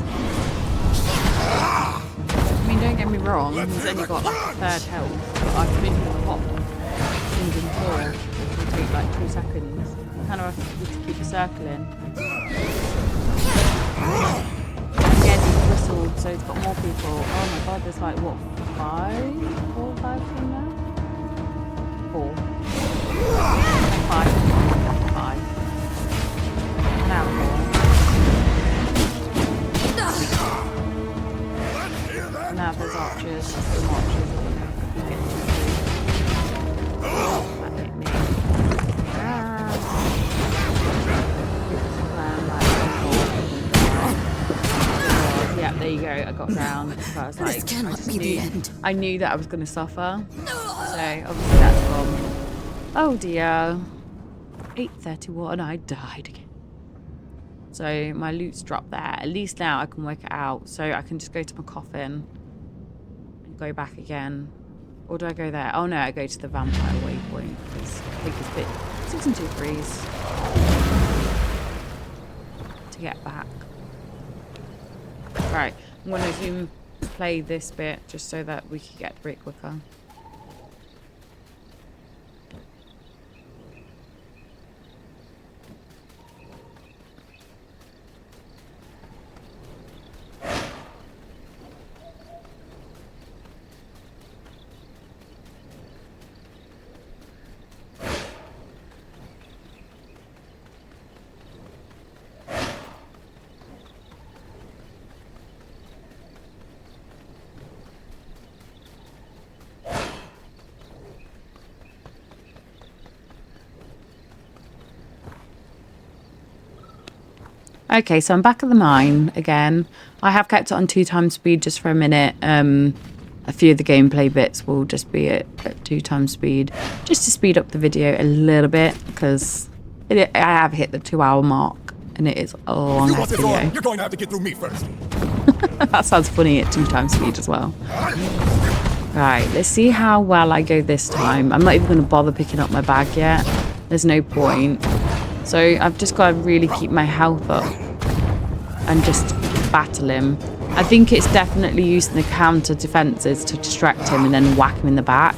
mean, don't get me wrong, he's only got like a third health. But I've been to the top. Engine 4. It'll take like 2 seconds. You kind of have to keep circling. Again, he's whistled, so he's got more people. Oh my god, there's like, what, 5? 4 or 5 from now? 4. 5. 5. Now there's archers, some archers. That hit me. Yeah, there you go. I got down. So I was like, This cannot be the end. I knew that I was going to suffer. So obviously that's gone. Oh dear. 8:31. I died again. So my loot's dropped there. At least now I can work it out. So I can just go to my coffin and go back again. Or do I go there? Oh no, I go to the vampire waypoint because I think it's a bit 6 and 2 threes to get back. Right, I'm going to zoom play this bit just so that we can get through it quicker. Okay, so I'm back at the mine again. I have kept it on 2 times speed just for a minute. A few of the gameplay bits will just be at 2 times speed, just to speed up the video a little bit, because I have hit the 2-hour mark, and it is a long video. You're going to have to get through me first. That sounds funny at 2 times speed as well. Right, let's see how well I go this time. I'm not even going to bother picking up my bag yet. There's no point. So I've just got to really keep my health up and just battle him. I think it's definitely using the counter defenses to distract him and then whack him in the back.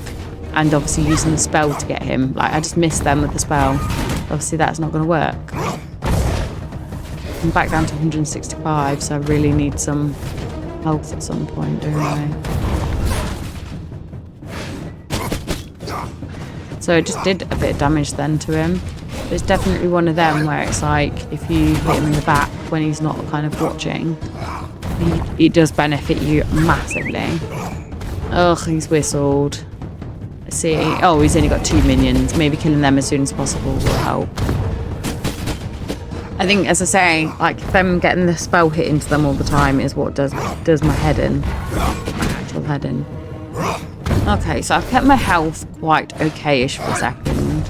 And obviously using the spell to get him. Like, I just missed them with the spell. Obviously that's not going to work. I'm back down to 165, so I really need some health at some point, don't I? So I just did a bit of damage then to him. But it's definitely one of them where it's like, if you hit him in the back when he's not kind of watching, it does benefit you massively. Ugh, he's whistled. Let's see. Oh, he's only got 2 minions. Maybe killing them as soon as possible will help. I think, as I say, like, them getting the spell hit into them all the time is what does my head in. My actual head in. Okay, so I've kept my health quite okay-ish for a second.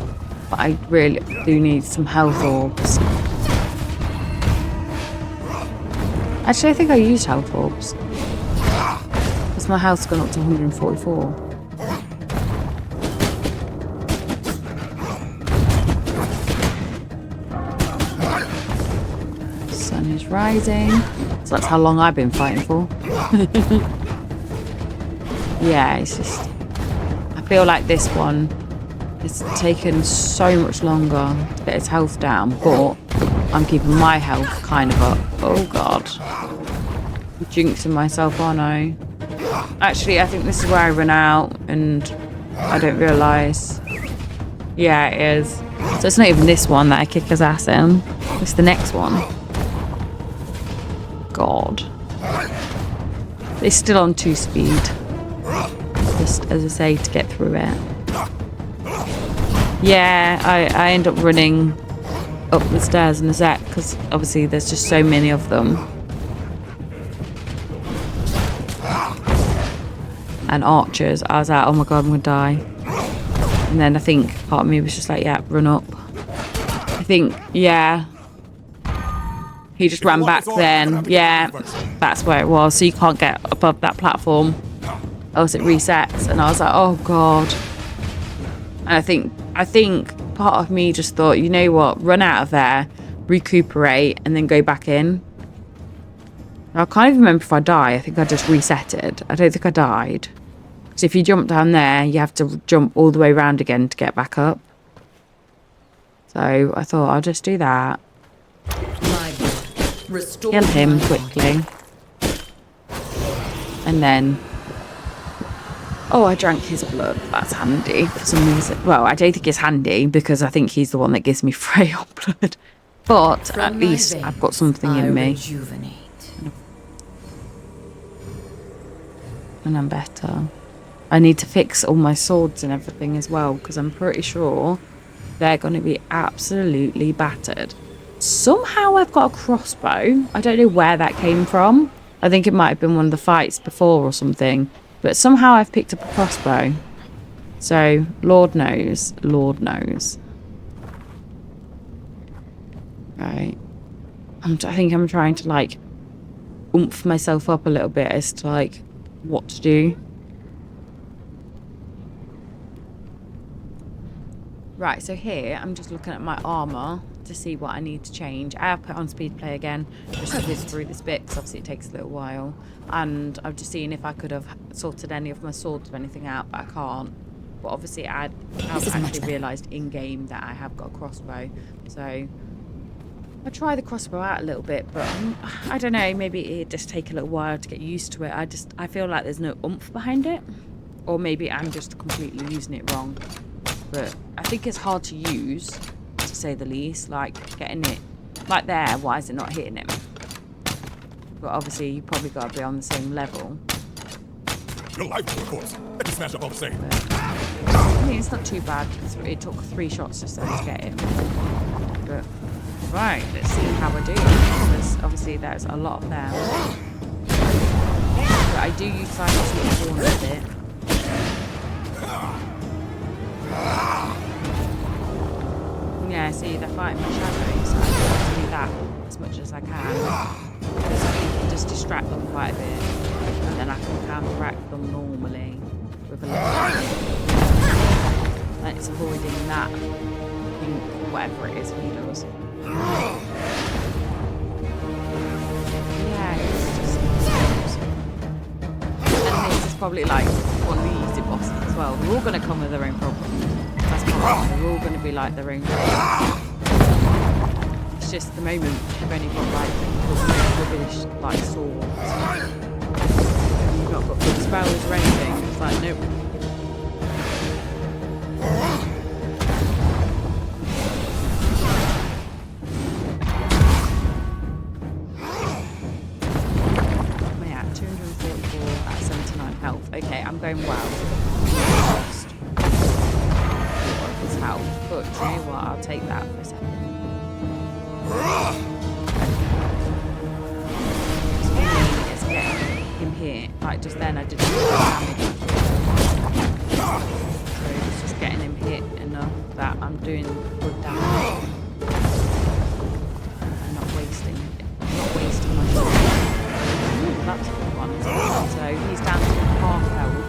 But I really do need some health orbs. Actually, I think I used health orbs. Because my health's gone up to 144. Sun is rising. So that's how long I've been fighting for. Yeah, it's just... I feel like this one... It's taken so much longer to get his health down, but I'm keeping my health kind of up. Oh god. I'm jinxing myself, aren't I? Actually, I think this is where I run out and I don't realise. Yeah, it is. So it's not even this one that I kick his ass in. It's the next one. God. It's still on 2 speed. Just as I say, to get through it. Yeah, I end up running up the stairs in a sec because obviously there's just so many of them. And archers, I was like, oh my god, I'm gonna die. And then I think part of me was just like, yeah, run up. I think, yeah. He just ran back then. Yeah, that's where it was. So you can't get above that platform. Else it resets. And I was like, oh god. And I think part of me just thought, you know what, run out of there, recuperate, and then go back in. I can't even remember if I died. I think I just resetted. I don't think I died. So if you jump down there, you have to jump all the way around again to get back up. So I thought I'll just do that. Kill him quickly. And then... Oh, I drank his blood. That's handy for some reason. Well, I don't think it's handy because I think he's the one that gives me Freya blood. But at least I've got something in me. And I'm better. I need to fix all my swords and everything as well because I'm pretty sure they're going to be absolutely battered. Somehow I've got a crossbow. I don't know where that came from. I think it might have been one of the fights before or something. But somehow I've picked up a crossbow. So, Lord knows. Lord knows. Right. I think I'm trying to, like, oomph myself up a little bit as to, like, what to do. Right, so here I'm just looking at my armour to see what I need to change. I have put on speed play again just to whiz through this bit because obviously it takes a little while. And I've just seen if I could have sorted any of my swords or anything out, but I can't. But obviously I have actually realised in-game that I have got a crossbow. So I try the crossbow out a little bit, but I don't know, maybe it'd just take a little while to get used to it. I feel like there's no oomph behind it. Or maybe I'm just completely using it wrong. But I think it's hard to use, to say the least. Like, getting it, like there, why is it not hitting him? But obviously, you probably got to be on the same level. Your life, of course. Let me smash up all the same. I mean, it's not too bad. It took 3 shots just then to get him. But, right, let's see how I do. Because obviously, there's a lot of them. But I do utilise this little corner a bit. Yeah, see, they're fighting my shadow, so I have to do that as much as I can. Because I can just distract them quite a bit, and then I can counteract them normally with a little. And it's avoiding that, whatever it is he does. Yeah, it's just. And this is probably like one of the easy bosses as well. They're all going to come with their own problems. That's probably, they're all going to be like their own problems. It's just the moment you've only got like rubbish like swords. You've not got good spells or anything. It's like nope. Yeah, 244 at 79 health. Okay, I'm going well. Lost his health, but do you know what? I'll take that for a second. It's getting him here. Like just then I didn't do damage. So it's just getting him hit enough that I'm doing good damage. I'm not wasting my time. Ooh, that's a good one. So he's down to half health.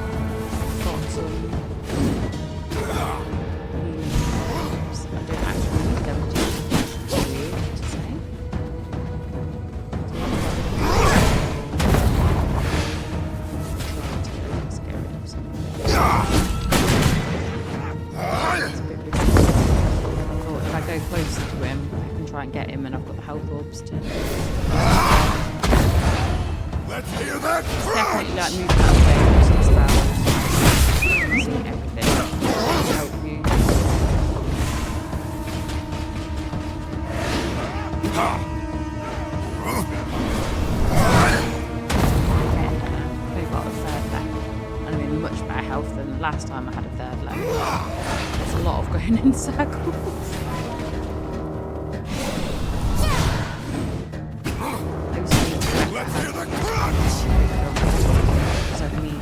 Got some. I don't actually need them to say. If I go closer to him, I can try and get him, and I've got the health orbs to. Let's hear that Definitely crunch! like moving out of the way using the spells. Seeing everything. Help you. We've got a third left. And I'm in much better health than last time I had a third left. There's a lot of going in circles. Let's hear the crunch! So I need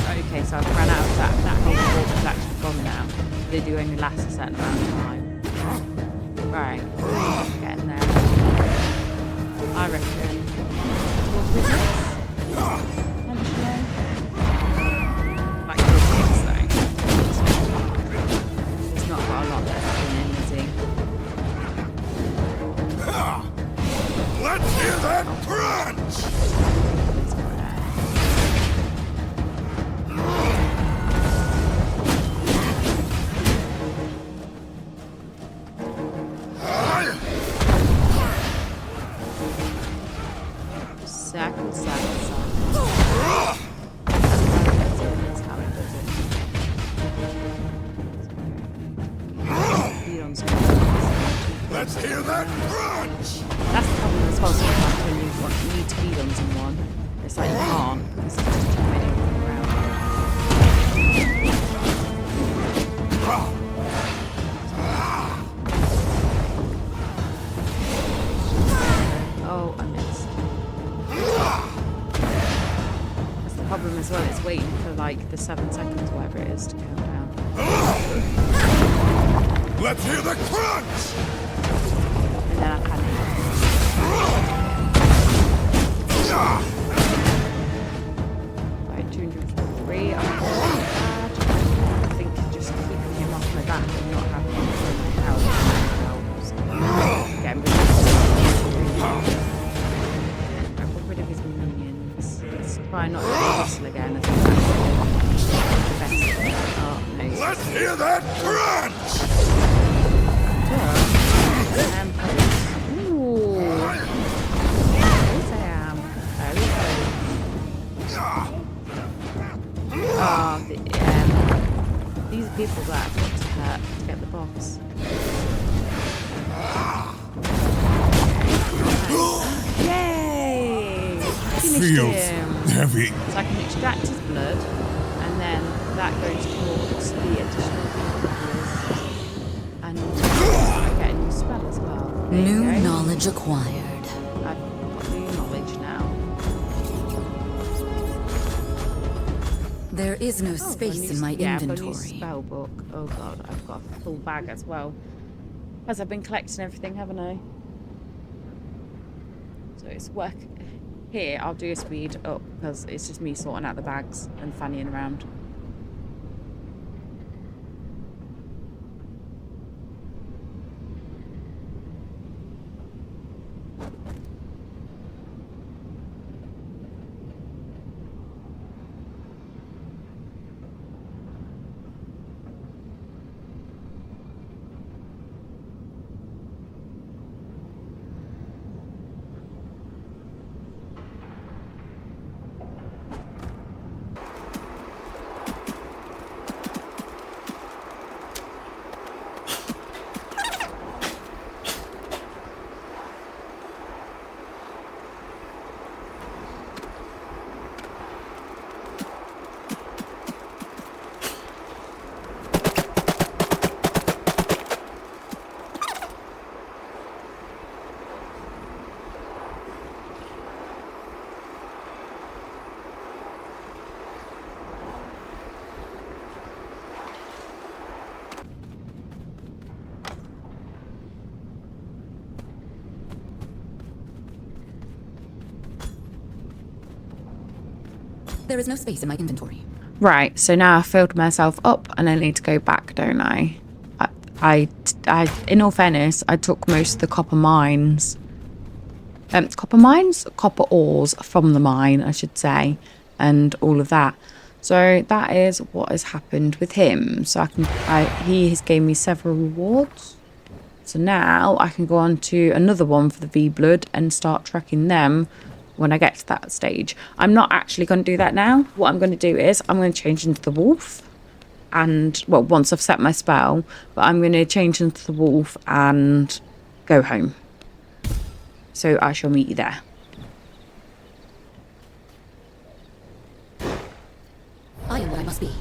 10. Okay, so I've run out of that. That whole board is actually gone now. They do only last a certain amount of time. Right, getting there. I reckon. Talk business. Potentially. Like good things though. He's not got a lot left in him, is he? Let's hear that crunch! Let's go there. Circle, circle, circle. That's how it does it. Feed on some buttons. Let's hear that crunch! That's the problem as well sometimes when you need to feed on someone. It's like you can't because there's just too many of them around. Oh, I missed. That's the problem as well, it's waiting for like the 7 seconds, whatever it is, to count down. Let's hear the crunch! And then I panic. Right, 243. I'm not too bad. I think just keeping him off my back and not having him for my health helps. Get him rid of got rid of his minions. Let's try not to hustle again. I think that's the best thing. Oh, no. Let's hear that crunch! Ooh. Yes, I am. Very good. Oh, these are people that I've got to hurt to get the boss. Yay! Finished Feels him. heavy. So I can extract his blood, and then that goes towards the additional heals. And I get a new spell as well. There you New go. knowledge acquired. I've got new knowledge now. There is no Oh, space in my I've got a new inventory. spell book. Oh god, I've got a full bag as well. As I've been collecting everything, haven't I? So it's work. Here, I'll do a speed up because it's just me sorting out the bags and fannying around. There is no space in my inventory. Right, so now I've filled myself up and I need to go back, don't I? In all fairness, I took most of the copper mines. Copper mines? Copper ores from the mine, I should say, and all of that. So that is what has happened with him. So he has gave me several rewards. So now I can go on to another one for the V-Blood and start tracking them when I get to that stage. I'm not actually going to do that now. What I'm going to do is I'm going to change into the wolf. And, well, once I've set my spell, but I'm going to change into the wolf and go home. So I shall meet you there. I am what I must be.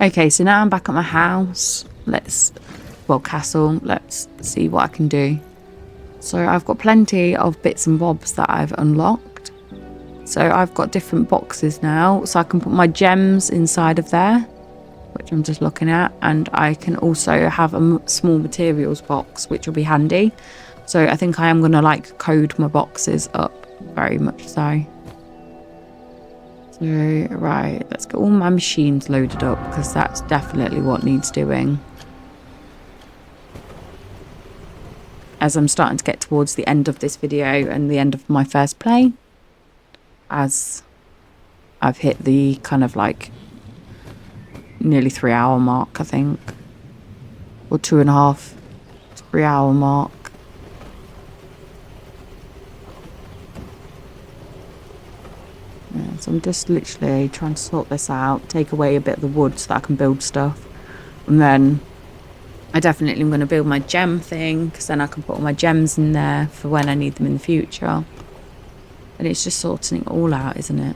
Okay, so now I'm back at my house. Castle. Let's see what I can do. So I've got plenty of bits and bobs that I've unlocked. So I've got different boxes now. So I can put my gems inside of there, which I'm just looking at. And I can also have a small materials box, which will be handy. So I think I am going to like code my boxes up very much so. So, right, let's get all my machines loaded up because that's definitely what needs doing. As I'm starting to get towards the end of this video and the end of my first play, as I've hit the kind of like nearly 3 hour mark, I think, or 2.5 to 3 hour mark. Yeah, so I'm just literally trying to sort this out, take away a bit of the wood so that I can build stuff. And then I definitely am going to build my gem thing because then I can put all my gems in there for when I need them in the future. And it's just sorting it all out, isn't it?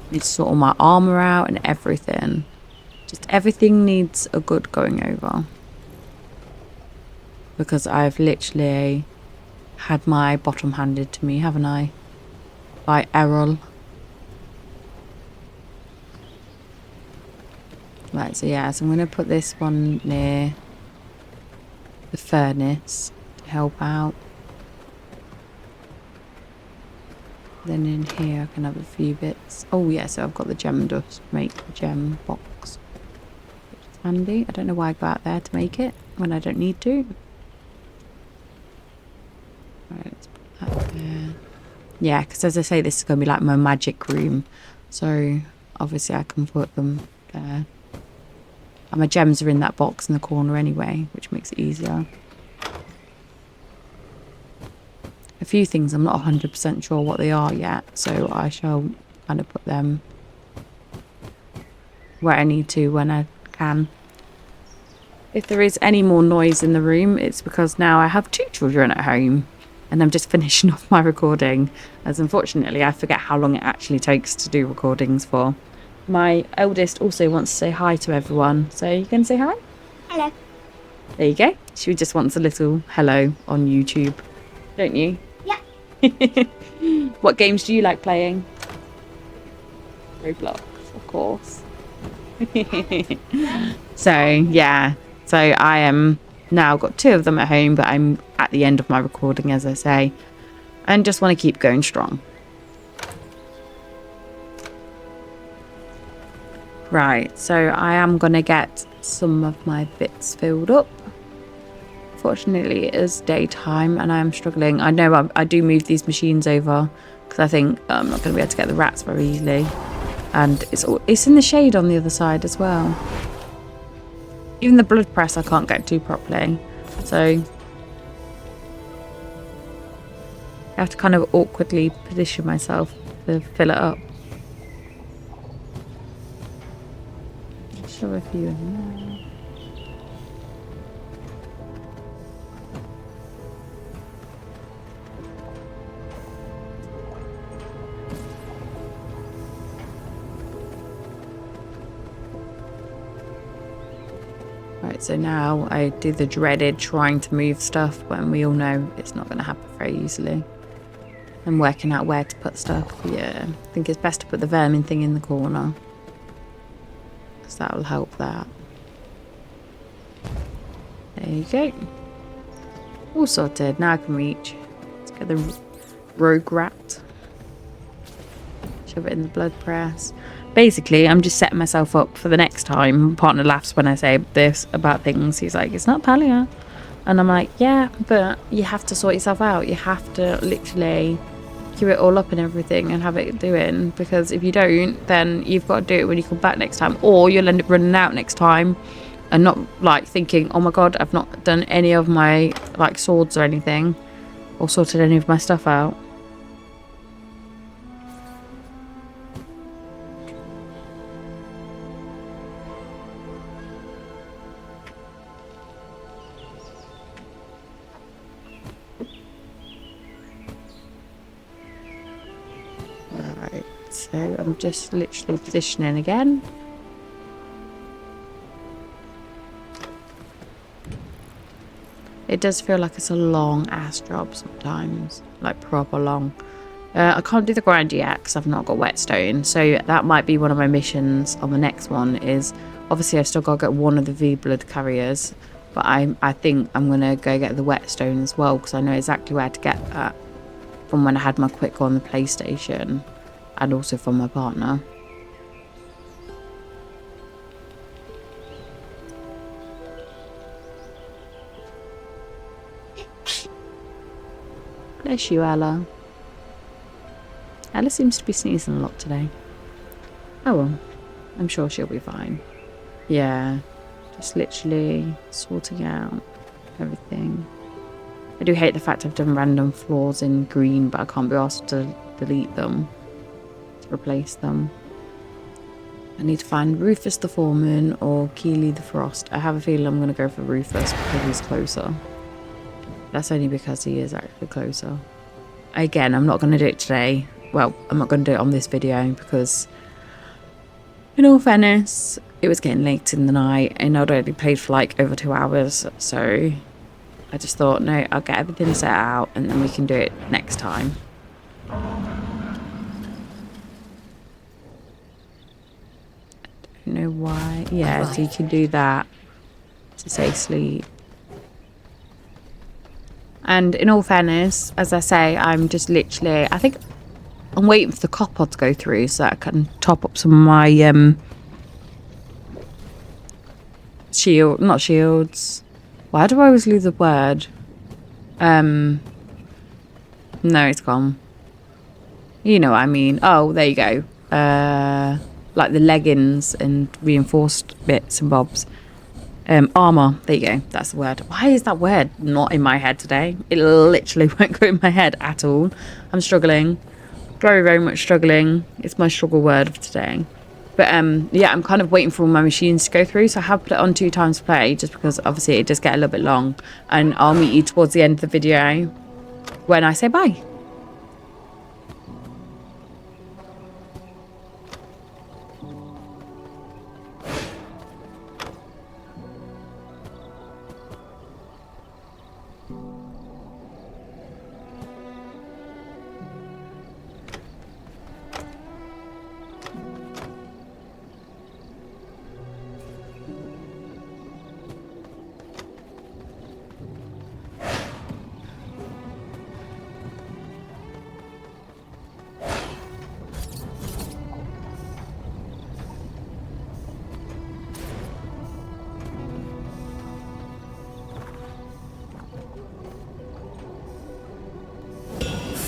I need to sort all my armor out and everything. Just everything needs a good going over. Because I've literally had my bottom handed to me, haven't I? By Errol. Right, so yeah, so I'm going to put this one near the furnace to help out. Then in here I can have a few bits. Oh yeah, so I've got the gem dust to make the gem box. Which is handy. I don't know why I go out there to make it when I don't need to. Right, let's put that there. Yeah, because as I say, this is going to be like my magic room. So obviously I can put them there. And my gems are in that box in the corner anyway, which makes it easier. A few things I'm not 100% sure what they are yet, so I shall kind of put them where I need to when I can. If there is any more noise in the room, it's because now I have 2 children at home. And I'm just finishing off my recording, as unfortunately I forget how long it actually takes to do recordings for. My eldest also wants to say hi to everyone, so you can say hi? Hello. There you go. She just wants a little hello on YouTube, don't you? Yeah. What games do you like playing? Roblox, of course. So, yeah. So I am now got 2 of them at home, but I'm at the end of my recording, as I say, and just want to keep going strong. Right, so I am going to get some of my bits filled up. Fortunately, it is daytime and I am struggling. I know I do move these machines over because I think I'm not going to be able to get the rats very easily. And it's in the shade on the other side as well. Even the blood press I can't get to properly. So I have to kind of awkwardly position myself to fill it up. Shove a few in there. Right, so now I do the dreaded trying to move stuff when we all know it's not going to happen very easily. And working out where to put stuff. Yeah, I think it's best to put the vermin thing in the corner. Because that will help that. There you go. All sorted. Now I can reach. Let's get the rogue rat. Shove it in the blood press. Basically, I'm just setting myself up for the next time. My partner laughs when I say this about things. He's like, it's not paleo. And I'm like, yeah, but you have to sort yourself out. You have to literally queue it all up and everything and have it doing. Because if you don't, then you've got to do it when you come back next time. Or you'll end up running out next time and not like thinking, oh my God, I've not done any of my like swords or anything. Or sorted any of my stuff out. Right, so I'm just literally positioning again. It does feel like it's a long ass job sometimes, like proper long. I can't do the grind yet because I've not got whetstone, so that might be one of my missions on the next one. Is obviously I still got to get one of the V blood carriers, but I think I'm gonna go get the whetstone as well because I know exactly where to get that from when I had my quick on the PlayStation, and also from my partner. Bless you, Ella. Ella seems to be sneezing a lot today. Oh well, I'm sure she'll be fine. Yeah, just literally sorting out everything. I do hate the fact I've done random floors in green, but I can't be asked to delete them, to replace them. I need to find Rufus the Foreman or Keely the Frost. I have a feeling I'm going to go for Rufus because he's closer. That's only because he is actually closer. Again, I'm not going to do it today. Well, I'm not going to do it on this video because, in all fairness, it was getting late in the night and I'd already played for like over 2 hours. So I just thought, no, I'll get everything set out and then we can do it next time. I don't know why. Yeah, so you can do that to say sleep. And in all fairness, as I say, I'm just literally, I think I'm waiting for the copper to go through so that I can top up some of my not shields. Why do I always lose the word? No, it's gone. You know what I mean. Oh, there you go. Like the leggings and reinforced bits and bobs. Armor, there you go, that's the word. Why is that word not in my head today? It literally won't go in my head at all. I'm struggling, very, very much struggling. It's my struggle word of today. But yeah, I'm kind of waiting for all my machines to go through, so I have put it on 2 times play, just because obviously it does get a little bit long. And I'll meet you towards the end of the video when I say bye.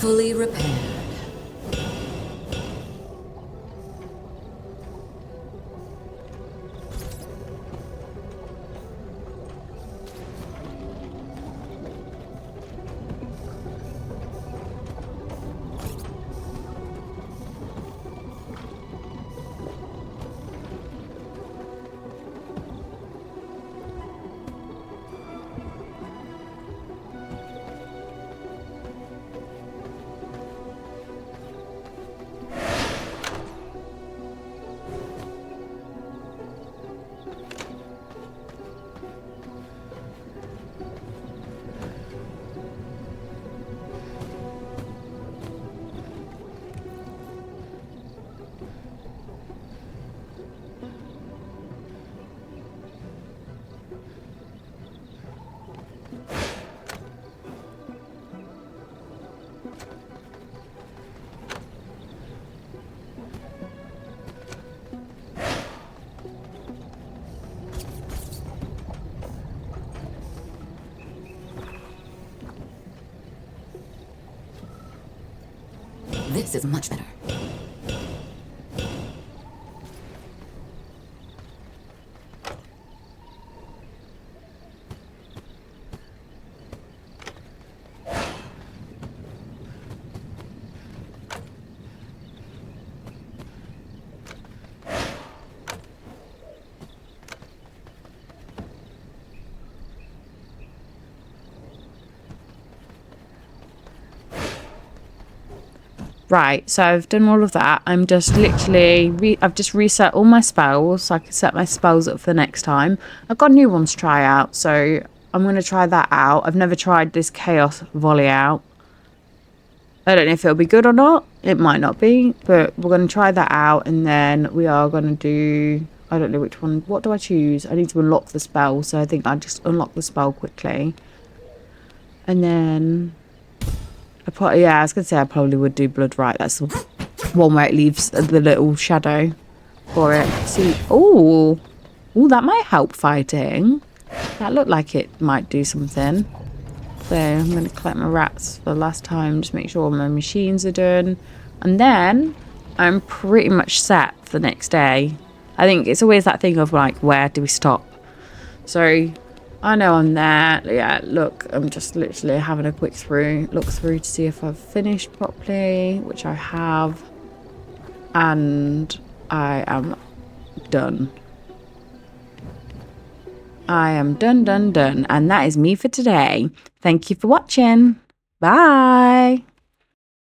Fully repaired. This is much better. Right, so I've done all of that. I'm just literally, I've just reset all my spells so I can set my spells up for the next time. I've got new ones to try out, so I'm going to try that out. I've never tried this chaos volley out. I don't know if it'll be good or not. It might not be, but we're going to try that out, and then we are going to do, I don't know which one. What do I choose? I need to unlock the spell, so I think I'll just unlock the spell quickly. And then... yeah, I was going to say I probably would do Blood Right. That's the one where it leaves the little shadow for it. See, oh, that might help fighting. That looked like it might do something. So I'm going to collect my rats for the last time. Just make sure all my machines are done. And then I'm pretty much set for the next day. I think it's always that thing of like, where do we stop? So... I know I'm there. Yeah, look, I'm just literally having a quick look through to see if I've finished properly, which I have. And I am done. I am done. And that is me for today. Thank you for watching. Bye.